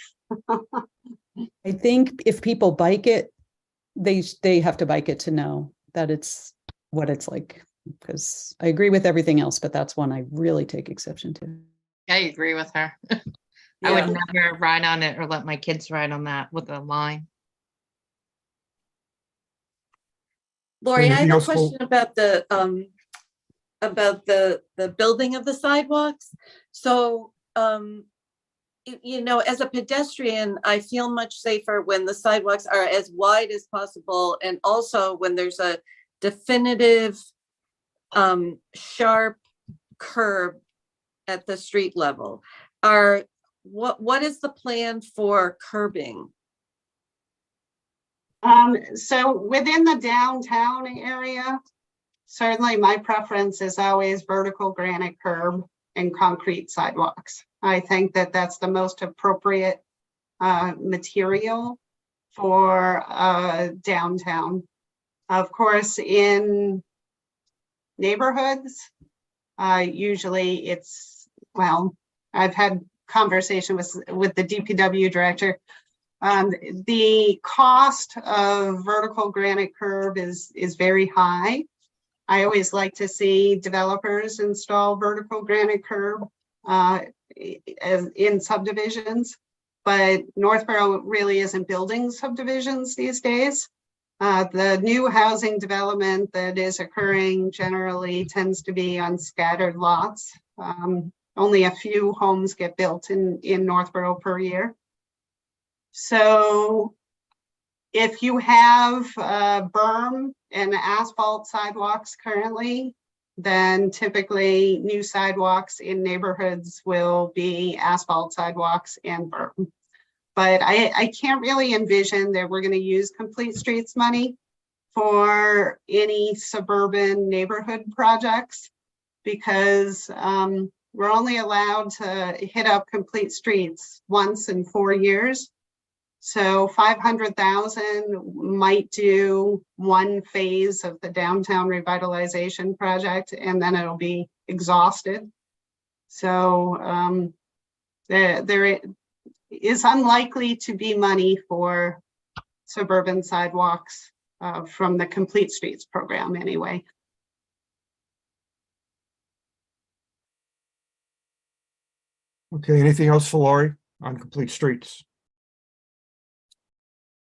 I think if people bike it, they have to bike it to know that it's what it's like, because I agree with everything else, but that's one I really take exception to.
I agree with her. I
Yeah.
would never ride on it or let my kids ride on that with a line.
Lori, I
Anything
have a
else, Paul?
question about the building of the sidewalks. So, you know, as a pedestrian, I feel much safer when the sidewalks are as wide as possible, and also when there's a definitive sharp curb at the street level. What is the plan for curbing?
So within the downtown area, certainly my preference is always vertical granite curb and concrete sidewalks. I think that that's the most appropriate material for downtown. Of course, in neighborhoods, usually it's, well, I've had conversation with the DPW director. The cost of vertical granite curb is very high. I always like to see developers install vertical granite curb in subdivisions, but Northborough really isn't building subdivisions these days. The new housing development that is occurring generally tends to be on scattered lots. Only a few homes get built in Northborough per year. So if you have berm and asphalt sidewalks currently, then typically new sidewalks in neighborhoods will be asphalt sidewalks and berm. But I can't really envision that we're going to use Complete Streets money for any suburban neighborhood projects, because we're only allowed to hit up Complete Streets once in 4 years. So 500,000 might do one phase of the downtown revitalization project, and then it'll be exhausted. So there is unlikely to be money for suburban sidewalks from the Complete Streets program anyway.
Okay, anything else for Lori on Complete Streets?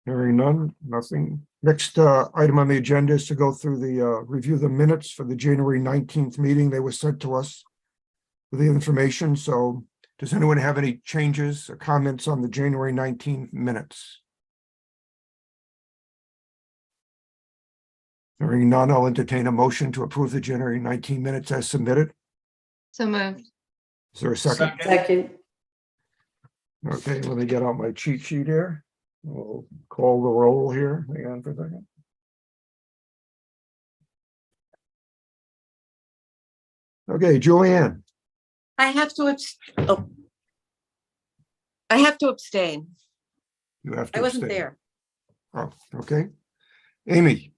Hearing none, nothing. Next item on the agenda is to go through the review the minutes for the January 19th meeting. They were sent to us with the information. So does anyone have any changes or comments on the January 19th minutes? Hearing none, I'll entertain a motion to approve the January 19 minutes as submitted.
So moved.
Is there a second?
Second,
Okay, let me get out my cheat sheet here. We'll call the roll here. Hang on for a second. Okay, Julianne,
I have to, I have to abstain.
you have to
I wasn't
abstain.
there.
Oh, okay. Amy,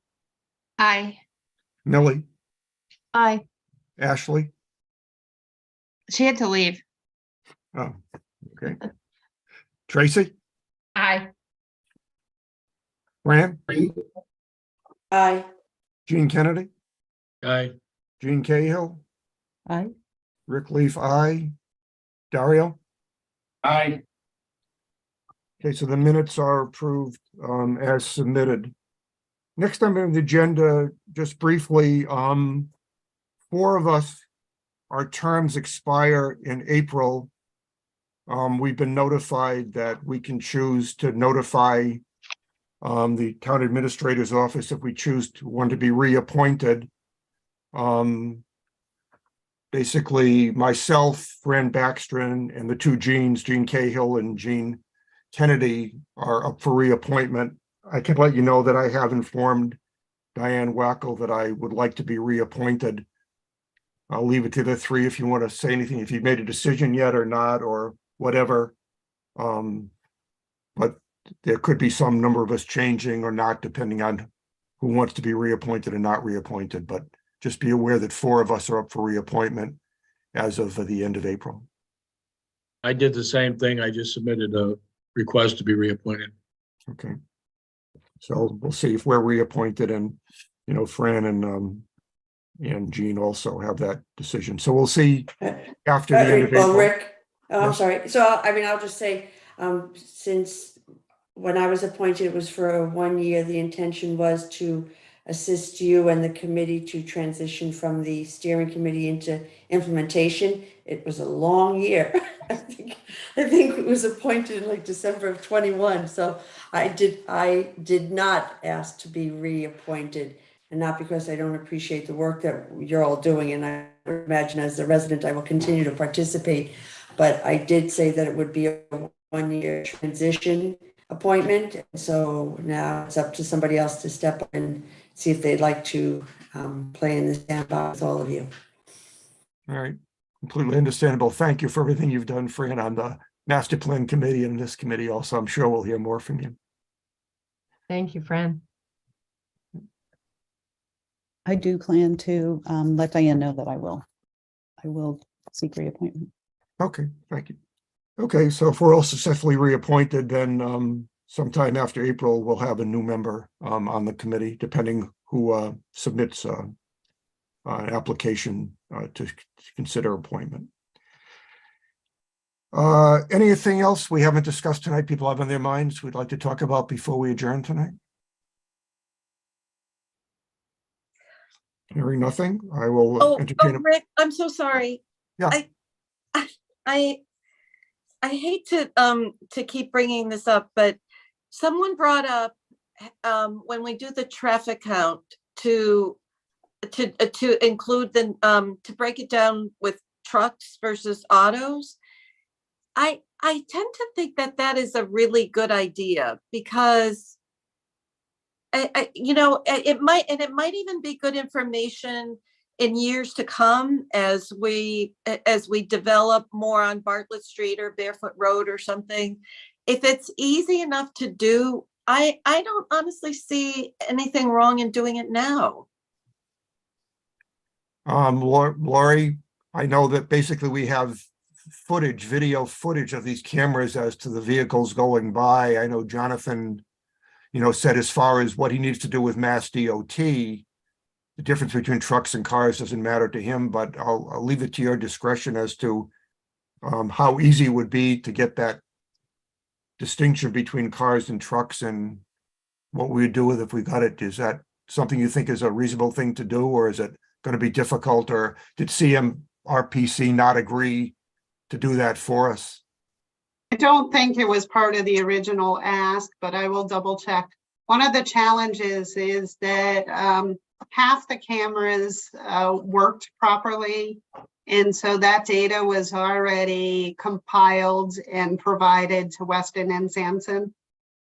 Aye.
Millie,
Aye.
Ashley.
She had to leave.
Oh, okay. Tracy,
Aye.
Fran,
Aye.
Gene Kennedy,
Aye.
Gene Cahill,
Aye.
Rick Leaf, aye. Dario?
Aye.
Okay, so the minutes are approved as submitted. Next time on the agenda, just briefly, 4 of us, our terms expire in April. We've been notified that we can choose to notify the town administrator's office if we choose to want to be reappointed. Basically, myself, Fran Backstrom, and the 2 Genes, Gene Cahill and Gene Kennedy, are up for reappointment. I can let you know that I have informed Diane Wackel that I would like to be reappointed. I'll leave it to the 3 if you want to say anything, if you've made a decision yet or not, or whatever. But there could be some number of us changing or not, depending on who wants to be reappointed and not reappointed. But just be aware that 4 of us are up for reappointment as of the end of April.
I did the same thing. I just submitted a request to be reappointed.
Okay. So we'll see if we're reappointed, and, you know, Fran and Jean also have that decision. So we'll see after the end of
Well,
April.
Rick, oh, I'm
Yes.
sorry. So, I mean, I'll just say, since when I was appointed, it was for 1 year, the intention was to assist you and the committee to transition from the steering committee into implementation. It was a long year. I think it was appointed in like December of 21. So I did not ask to be reappointed, and not because I don't appreciate the work that you're all doing. And I imagine as a resident, I will continue to participate. But I did say that it would be a 1-year transition appointment. So now it's up to somebody else to step up and see if they'd like to play in the sandbox with all of you.
All right. Completely understandable. Thank you for everything you've done, Fran, on the master plan committee and this committee also. I'm sure we'll hear more from you.
Thank you, Fran.
I do plan to let Diane know that I will seek reappointment.
Okay, thank you. Okay, so if we're all successfully reappointed, then sometime after April, we'll have a new member on the committee, depending who submits an application to consider appointment. Anything else we haven't discussed tonight, people have on their minds we'd like to talk about before we adjourn tonight? Hearing nothing, I will entertain.
Rick, I'm so sorry.
Yeah.
I hate to keep bringing this up, but someone brought up when we do the traffic count to include the to break it down with trucks versus autos. I tend to think that is a really good idea, because it might even be good information in years to come as we develop more on Bartlett Street or Barefoot Road or something. If it's easy enough to do, I don't honestly see anything wrong in doing it now.
Lori, I know that basically we have video footage of these cameras as to the vehicles going by. I know Jonathan, said as far as what he needs to do with Mass DOT, the difference between trucks and cars doesn't matter to him, but I'll leave it to your discretion as to how easy it would be to get that distinction between cars and trucks, and what we would do with if we got it. Is that something you think is a reasonable thing to do, or is it going to be difficult, or did CMRPC not agree to do that for us?
I don't think it was part of the original ask, but I will double check. One of the challenges is that half the cameras worked properly. And so that data was already compiled and provided to Weston and Sampson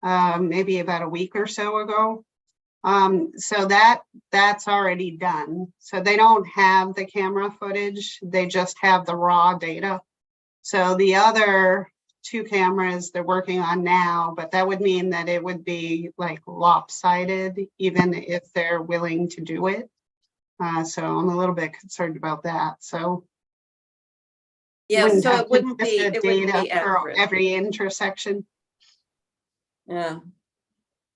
maybe about a week or so ago. So that's already done. So they don't have the camera footage, they just have the raw data. So the other 2 cameras they're working on now, but that would mean that it would be like lopsided, even if they're willing to do it. So I'm a little bit concerned about that, so.
Yeah, so
have
it wouldn't be,
consistent
it wouldn't be
data for
accurate.
every intersection.
Yeah.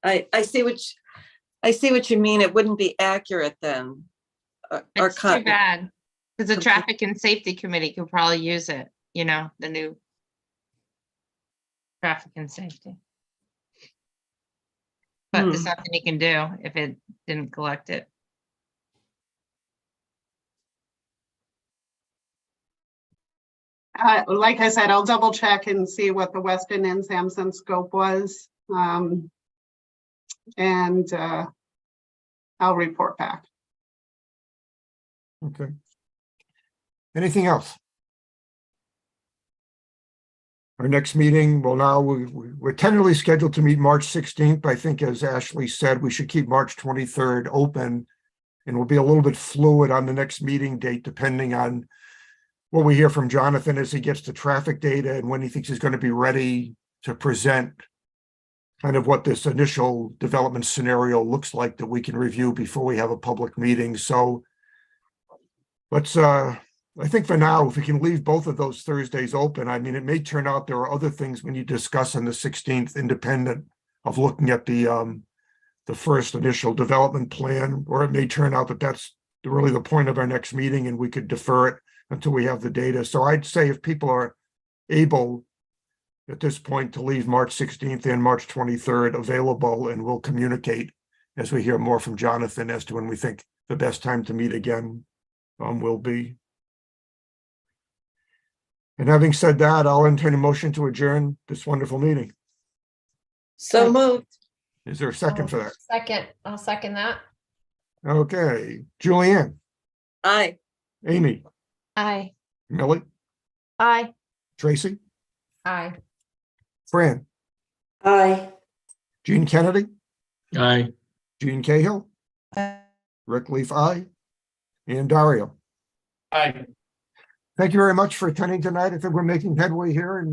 I see what you mean. It wouldn't be accurate then. Or
It's too
cut.
bad. Because the
Okay.
traffic and safety committee could probably use it, you know, the new traffic and safety. But there's nothing you can do if it didn't collect it.
Like I said, I'll double check and see what the Weston and Sampson scope was. And I'll report back.
Okay. Anything else? Our next meeting, well, now we're tentatively scheduled to meet March 16th. I think, as Ashley said, we should keep March 23rd open. And we'll be a little bit fluid on the next meeting date, depending on what we hear from Jonathan as he gets the traffic data and when he thinks he's going to be ready to present kind of what this initial development scenario looks like that we can review before we have a public meeting. So let's, I think for now, if we can leave both of those Thursdays open, I mean, it may turn out there are other things we need to discuss on the 16th, independent of looking at the first initial development plan, or it may turn out that that's really the point of our next meeting and we could defer it until we have the data. So I'd say if people are able at this point to leave March 16th and March 23rd available, and we'll communicate as we hear more from Jonathan as to when we think the best time to meet again will be. And having said that, I'll entertain a motion to adjourn this wonderful meeting.
So moved.
Is there a second for that?
Second, I'll second that.
Okay, Julianne,
Aye.
Amy,
Aye.
Millie,
Aye.
Tracy,
Aye.
Fran,
Aye.
Gene Kennedy,
Aye.
Gene Cahill, Rick Leaf, aye, and Dario.
Aye.
Thank you very much for attending tonight. I think we're making headway here and